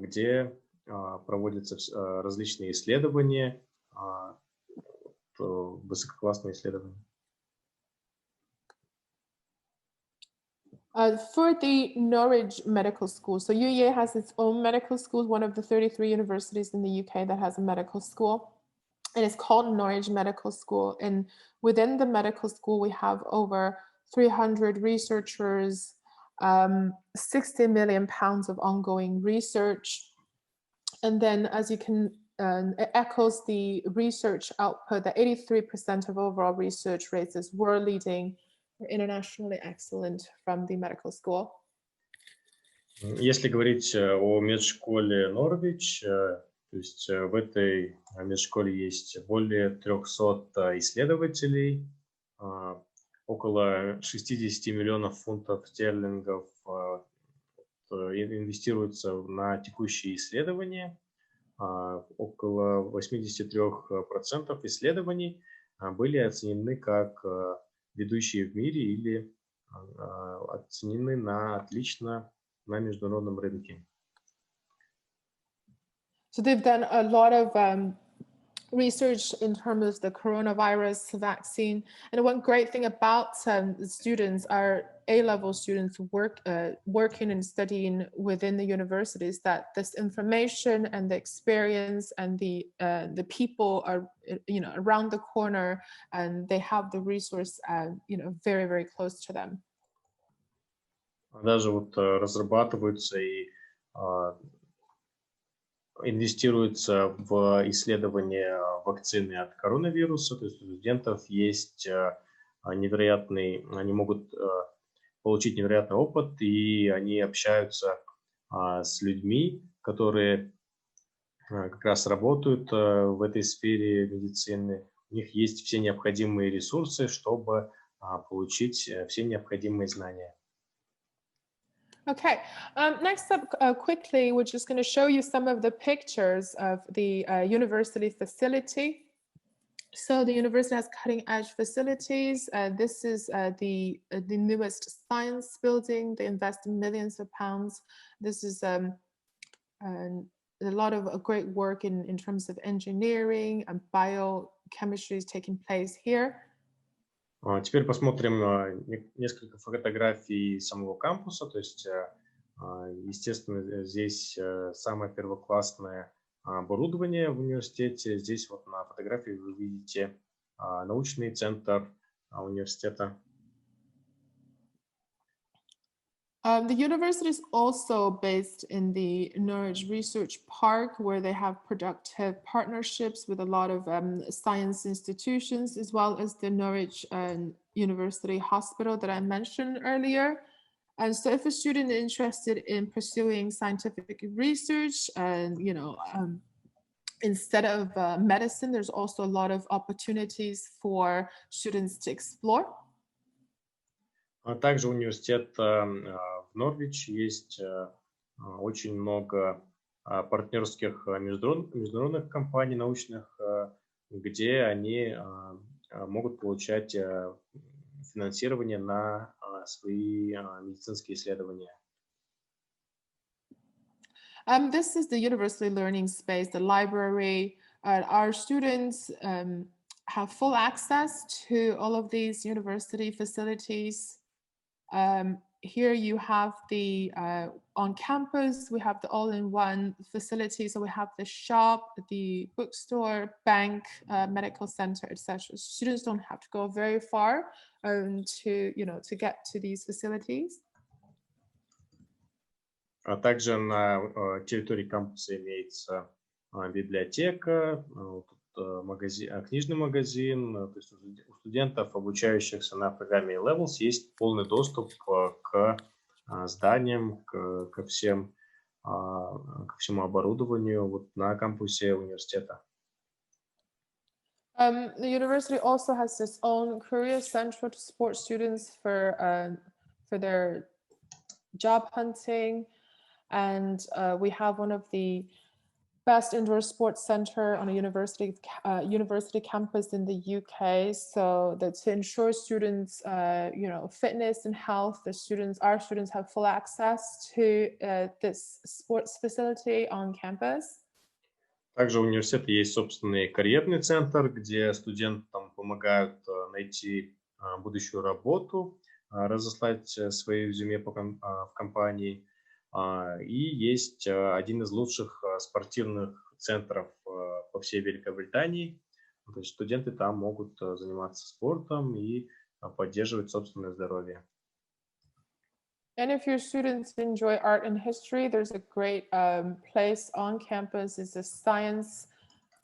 A: где проводятся различные исследования, высококлассные исследования.
B: For the Norwich Medical School, so UEA has its own medical school, one of the 33 universities in the UK that has a medical school, and it's called Norwich Medical School. And within the medical school, we have over 300 researchers, 60 million pounds of ongoing research. And then, as you can it echoes the research output that 83% of overall research rates were leading or internationally excellent from the medical school.
A: Если говорить о медшколе Norwich, то есть в этой медшколе есть более 300 исследователей, около 60 миллионов фунтов стерлингов инвестируется на текущие исследования, около 83% исследований были оценены как ведущие в мире или оценены на отлично на международном рынке.
B: So they've done a lot of research in terms of the coronavirus vaccine. And one great thing about the students are A-level students working and studying within the universities, that this information and the experience and the people are around the corner, and they have the resource very, very close to them.
A: Даже вот разрабатываются и инвестируется в исследование вакцины от коронавируса, то есть у студентов есть невероятный, они могут получить невероятный опыт, и они общаются с людьми, которые как раз работают в этой сфере медицины. У них есть все необходимые ресурсы, чтобы получить все необходимые знания.
B: Okay, next up, quickly, we're just going to show you some of the pictures of the university facility. So the university has cutting-edge facilities. This is the newest science building. They invest millions of pounds. This is a lot of great work in terms of engineering and biochemistry is taking place here.
A: Теперь посмотрим несколько фотографий самого кампуса. То есть, естественно, здесь самое первоклассное оборудование в университете. Здесь вот на фотографии вы видите научный центр университета.
B: The university is also based in the Norwich Research Park, where they have productive partnerships with a lot of science institutions, as well as the Norwich University Hospital that I mentioned earlier. And so if a student is interested in pursuing scientific research and, instead of medicine, there's also a lot of opportunities for students to explore.
A: Также университет в Норвич есть очень много партнерских международных компаний научных, где они могут получать финансирование на свои медицинские исследования.
B: This is the university learning space, the library. Our students have full access to all of these university facilities. Here you have the on campus, we have the all-in-one facility. So we have the shop, the bookstore, bank, medical center, etc. Students don't have to go very far to get to these facilities.
A: Также на территории кампуса имеется библиотека, книжный магазин. То есть у студентов, обучающихся на программе Levels, есть полный доступ к зданиям, ко всему оборудованию вот на кампусе университета.
B: The university also has its own career center to support students for their job hunting, and we have one of the best indoor sports center on a university campus in the UK. So that to ensure students, fitness and health, our students have full access to this sports facility on campus.
A: Также у университета есть собственный карьерный центр, где студентам помогают найти будущую работу, разослать свои резюме в компании. И есть один из лучших спортивных центров по всей Великобритании. То есть студенты там могут заниматься спортом и поддерживать собственное здоровье.
B: And if your students enjoy art and history, there's a great place on campus. It's a science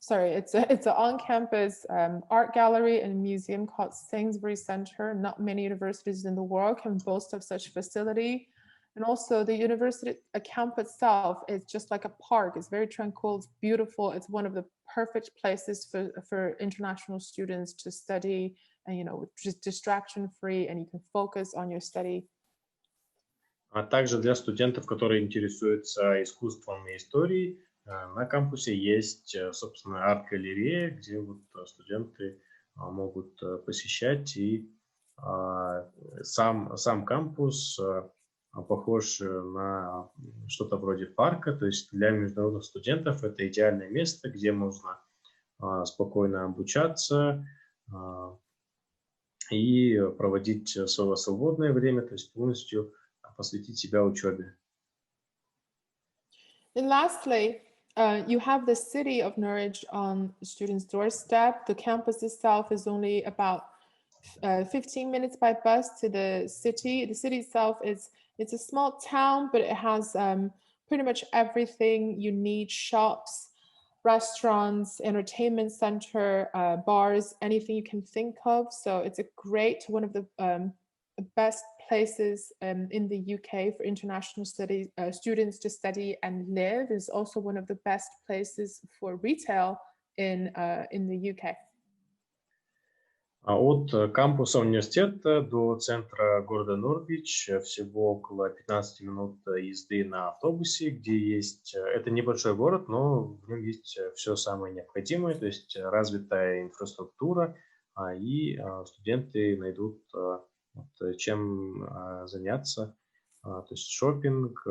B: it's an on-campus art gallery and museum called Sainsbury Center. Not many universities in the world can boast of such facility. And also the university campus itself is just like a park. It's very tranquil, it's beautiful. It's one of the perfect places for international students to study and, just distraction-free, and you can focus on your study.
A: А также для студентов, которые интересуются искусством и историей, на кампусе есть, собственно, арт-галерея, где вот студенты могут посещать, и сам кампус похож на что-то вроде парка, то есть для международных студентов это идеальное место, где можно спокойно обучаться и проводить свое свободное время, то есть полностью посвятить себя учебе.
B: And lastly, you have the city of Norwich on students' doorstep. The campus itself is only about 15 minutes by bus to the city. The city itself it's a small town, but it has pretty much everything you need: shops, restaurants, entertainment center, bars, anything you can think of. So it's one of the best places in the UK for international students to study and live. It's also one of the best places for retail in the UK.
A: От кампуса университета до центра города Норвич всего около 15 минут езды на автобусе, где есть... Это небольшой город, но в нем есть все самое необходимое, то есть развитая инфраструктура, и студенты найдут чем заняться, то есть шопинг,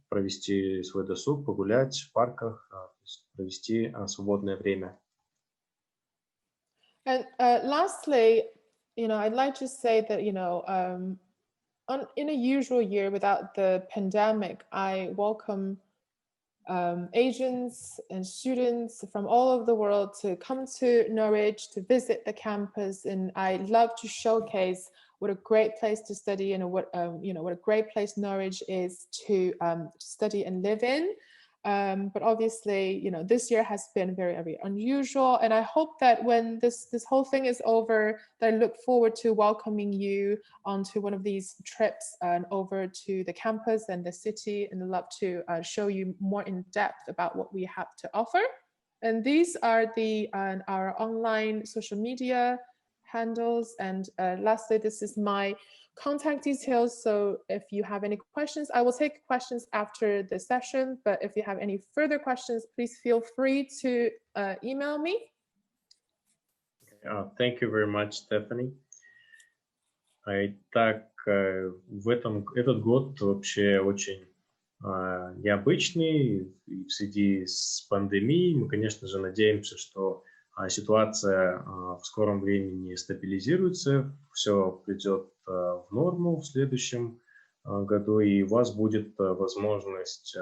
A: провести свой досуг, погулять в парках, провести свободное время.
B: And lastly, I'd like to say that, in a usual year without the pandemic, I welcome Asians and students from all over the world to come to Norwich to visit the campus, and I love to showcase what a great place to study and what a great place Norwich is to study and live in. But obviously, this year has been very, very unusual, and I hope that when this whole thing is over, that I look forward to welcoming you onto one of these trips and over to the campus and the city, and I'd love to show you more in depth about what we have to offer. And these are our online social media handles. And lastly, this is my contact details. So if you have any questions, I will take questions after the session, but if you have any further questions, please feel free to email me.
A: Thank you very much, Stephanie. Итак, этот год вообще очень необычный в связи с пандемией. Мы, конечно же, надеемся, что ситуация в скором времени стабилизируется, все придет в норму в следующем году, и у вас будет возможность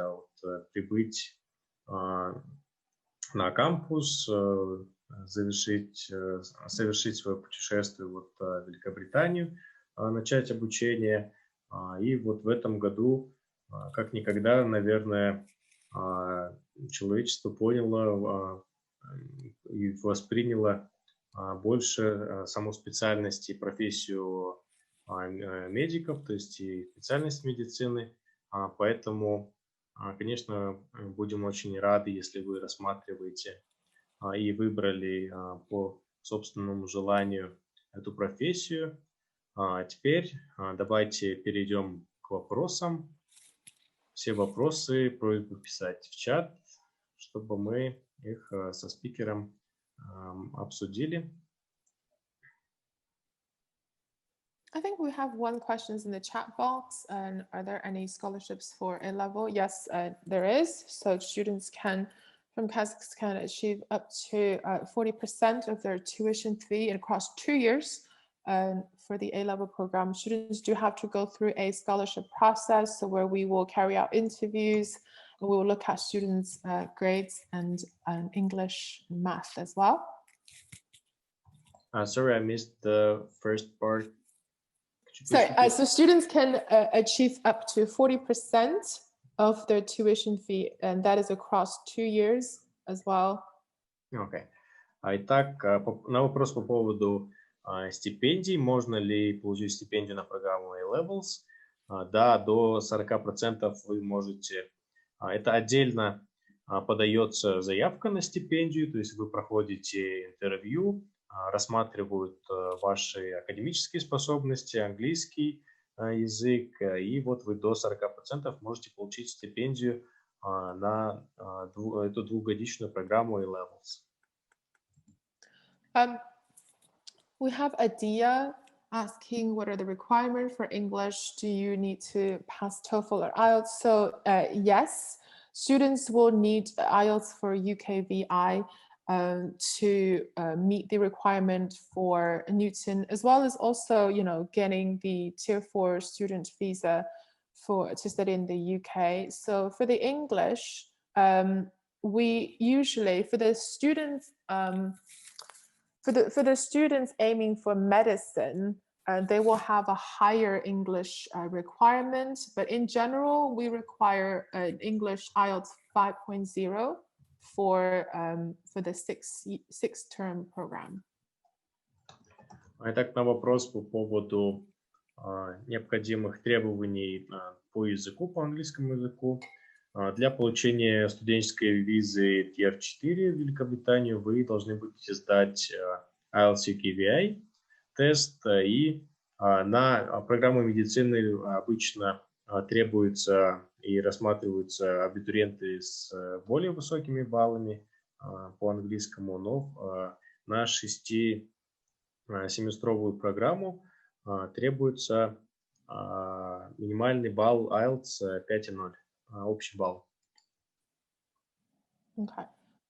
A: прибыть на кампус, совершить свое путешествие в Великобританию, начать обучение. И вот в этом году, как никогда, наверное, человечество поняло и восприняло больше саму специальность и профессию медиков, то есть и специальность медицины. Поэтому, конечно, будем очень рады, если вы рассматриваете и выбрали по собственному желанию эту профессию. Теперь давайте перейдем к вопросам. Все вопросы просьба писать в чат, чтобы мы их со спикером обсудили.
B: I think we have one question in the chat box. And are there any scholarships for A-level? Yes, there is. So students from Kazakhstan can achieve up to 40% of their tuition fee across 2 years. For the A-level program, students do have to go through a scholarship process, so where we will carry out interviews, and we will look at students' grades and English and math as well.
A: Sorry, I missed the first part.
B: So students can achieve up to 40% of their tuition fee, and that is across 2 years. as well.
A: Okay. Итак, на вопрос по поводу стипендий, можно ли получить стипендию на программу A-Levels? Да, до 40% вы можете. Это отдельно подается заявка на стипендию, то есть вы проходите интервью, рассматривают ваши академические способности, английский язык, и вот вы до 40% можете получить стипендию на эту двухгодичную программу A-Levels.
B: We have Adia asking what are the requirements for English? Do you need to pass Toefl or Ielts? So yes, students will need Ielts for UKVI to meet the requirement for Newton, as well as also, getting the Tier 4 student visa to study in the UK. So for the English, we usually, for the students, for the students aiming for medicine, they will have a higher English requirement, but in general, we require an English IELTS 5.0 for the six-term program.
A: Итак, на вопрос по поводу необходимых требований по языку, по английскому языку. Для получения студенческой визы Tier 4 в Великобританию вы должны будете сдать IELTS UKVI тест, и на программу медицины обычно требуются и рассматриваются абитуриенты с более высокими баллами по английскому, но на 6-семестровую программу требуется минимальный балл IELTS 5.0. Общий балл.
B: Okay.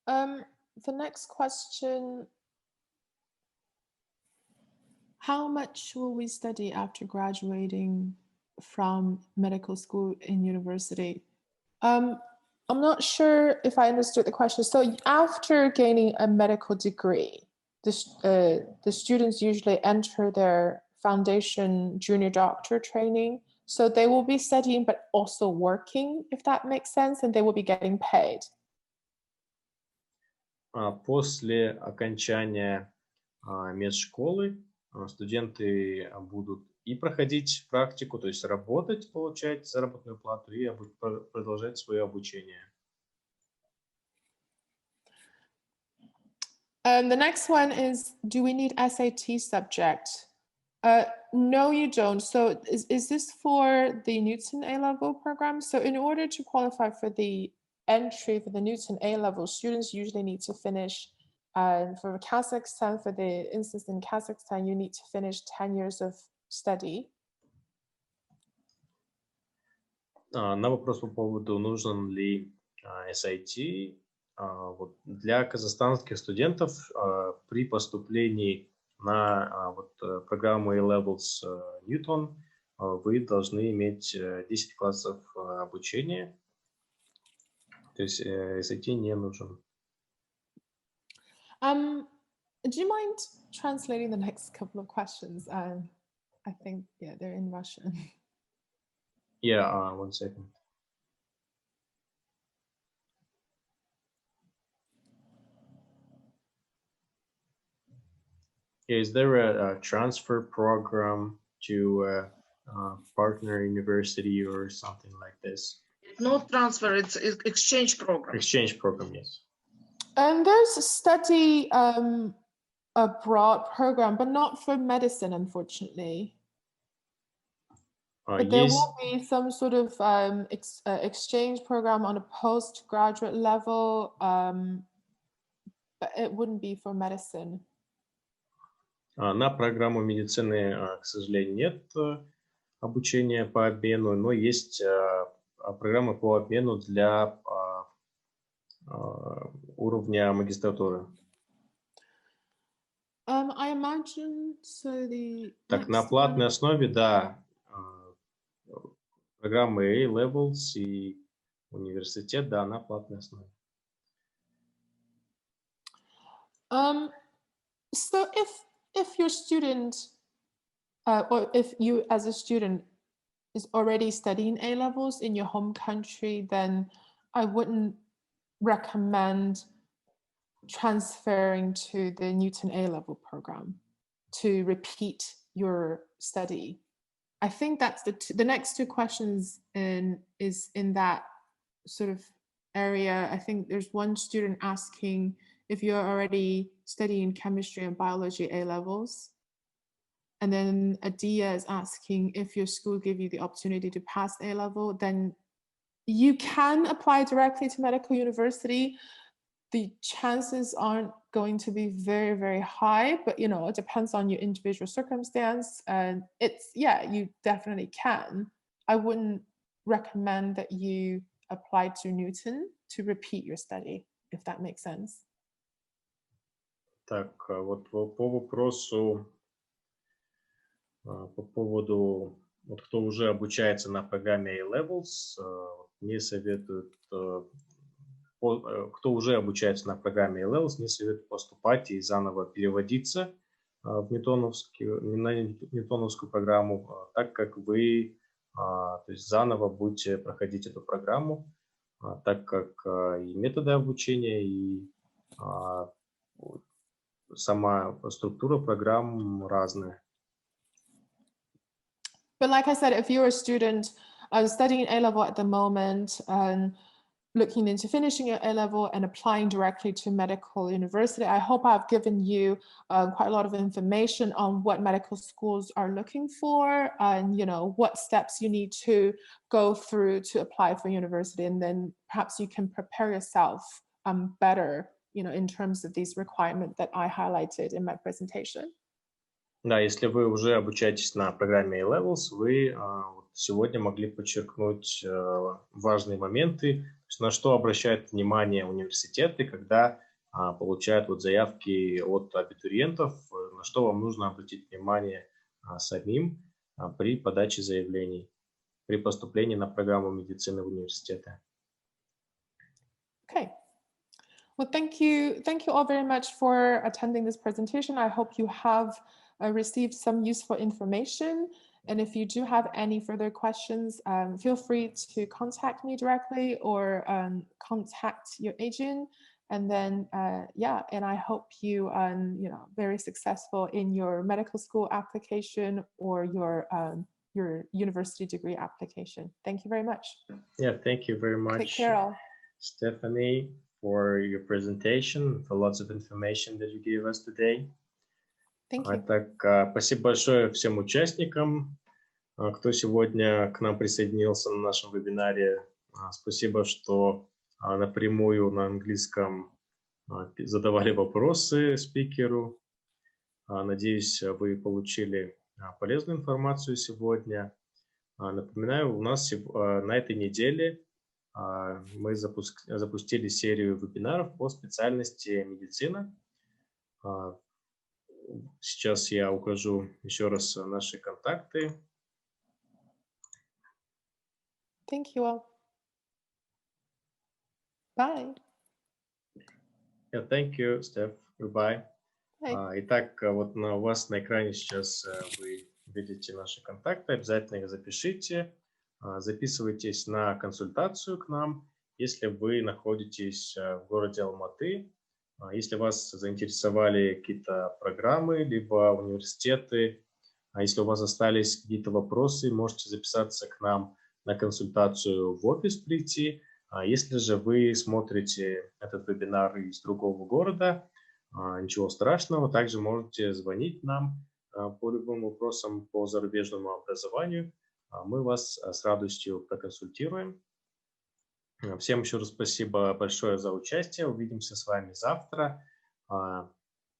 B: The next question, how much will we study after graduating from medical school in university? I'm not sure if I understood the question. So after gaining a medical degree, the students usually enter their foundation junior doctor training. So they will be studying, but also working, if that makes sense, and they will be getting paid.
A: После окончания медшколы студенты будут и проходить практику, то есть работать, получать заработную плату, и продолжать свое обучение.
B: The next one is, do we need SAT subject? No, you don't. So is this for the Newton A-level program? So in order to qualify for the entry for the Newton A-level, students usually need to finish, for Kazakhstan, for the instance in Kazakhstan, you need to finish 10 years of study.
A: На вопрос по поводу, нужен ли SAT, вот для казахстанских студентов при поступлении на программу A-Levels Newton вы должны иметь 10 классов обучения, то есть SAT не нужен.
B: Do you mind translating the next couple of questions? I think, yeah, they're in Russian.
A: Yeah, 1 second. Is there a transfer program to a partner university or something like this?
C: It's not transfer, it's exchange program.
A: Exchange program, yes.
B: And there's a study abroad program, but not for medicine, unfortunately. But there will be some sort of exchange program on a postgraduate level, but it wouldn't be for medicine.
A: На программу медицины, к сожалению, нет обучения по обмену, но есть программы по обмену для уровня магистратуры.
B: I imagine so
A: Так, на платной основе, да, программы A-Levels и университет, да, на платной основе.
B: So if your student, or if you as a student is already studying A-Levels in your home country, then I wouldn't recommend transferring to the Newton A-level program to repeat your study? I think that's the next two questions is in that sort of area. I think there's one student asking if you're already studying chemistry and biology A-levels. And then Adia is asking if your school give you the opportunity to pass A-level, then you can apply directly to medical university. The chances aren't going to be very, very high, but you know, it depends on your individual circumstance. And it's, yeah, you definitely can. I wouldn't recommend that you apply to Newton to repeat your study, if that makes sense.
A: Так, вот по вопросу, по поводу, вот кто уже обучается на программе A-Levels, не советуют, кто уже обучается на программе A-Levels, не советуют поступать и заново переводиться в ньютоновскую программу, так как вы, то есть заново будете проходить эту программу, так как и методы обучения, и сама структура программ разная.
B: But like I said, if you're a student studying A-level at the moment and looking into finishing your A-level and applying directly to medical university, I hope I've given you quite a lot of information on what medical schools are looking for and, you know, what steps you need to go through to apply for university. And then perhaps you can prepare yourself better, you know, in terms of these requirements that I highlighted in my presentation.
A: Да, если вы уже обучаетесь на программе A-Levels, вы сегодня могли подчеркнуть важные моменты, на что обращают внимание университеты, когда получают вот заявки от абитуриентов, на что вам нужно обратить внимание самим при подаче заявлений, при поступлении на программу медицины в университеты.
B: Okay. Well, thank you all very much for attending this presentation. I hope you have received some useful information. And if you do have any further questions, feel free to contact me directly or contact your agent. And then, yeah, and I hope you, you know, very successful in your medical school application or your university degree application. Thank you very much.
A: Yeah, thank you very much,
B: Take care all.
A: Stephanie, for your presentation, for lots of information that you gave us today.
B: Thank you.
A: Так, спасибо большое всем участникам, кто сегодня к нам присоединился на нашем вебинаре. Спасибо, что напрямую на английском задавали вопросы спикеру. Надеюсь, вы получили полезную информацию сегодня. Напоминаю, у нас на этой неделе мы запустили серию вебинаров по специальности медицина. Сейчас я укажу еще раз наши контакты.
B: Thank you all. Bye.
A: Yeah, thank you, Steph. Goodbye.
B: Bye.
A: Итак, вот у вас на экране сейчас вы видите наши контакты. Обязательно их запишите. Записывайтесь на консультацию к нам, если вы находитесь в городе Алматы. Если вас заинтересовали какие-то программы, либо университеты, если у вас остались какие-то вопросы, можете записаться к нам на консультацию в офис прийти. Если же вы смотрите этот вебинар из другого города, ничего страшного, также можете звонить нам по любым вопросам по зарубежному образованию. Мы вас с радостью проконсультируем. Всем еще раз спасибо большое за участие. Увидимся с вами завтра.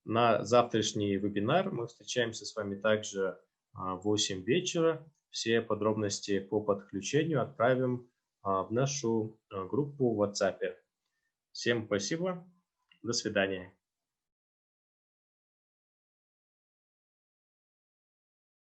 A: На завтрашний вебинар мы встречаемся с вами также в 8 вечера. Все подробности по подключению отправим в нашу группу в WhatsApp. Всем спасибо. До свидания.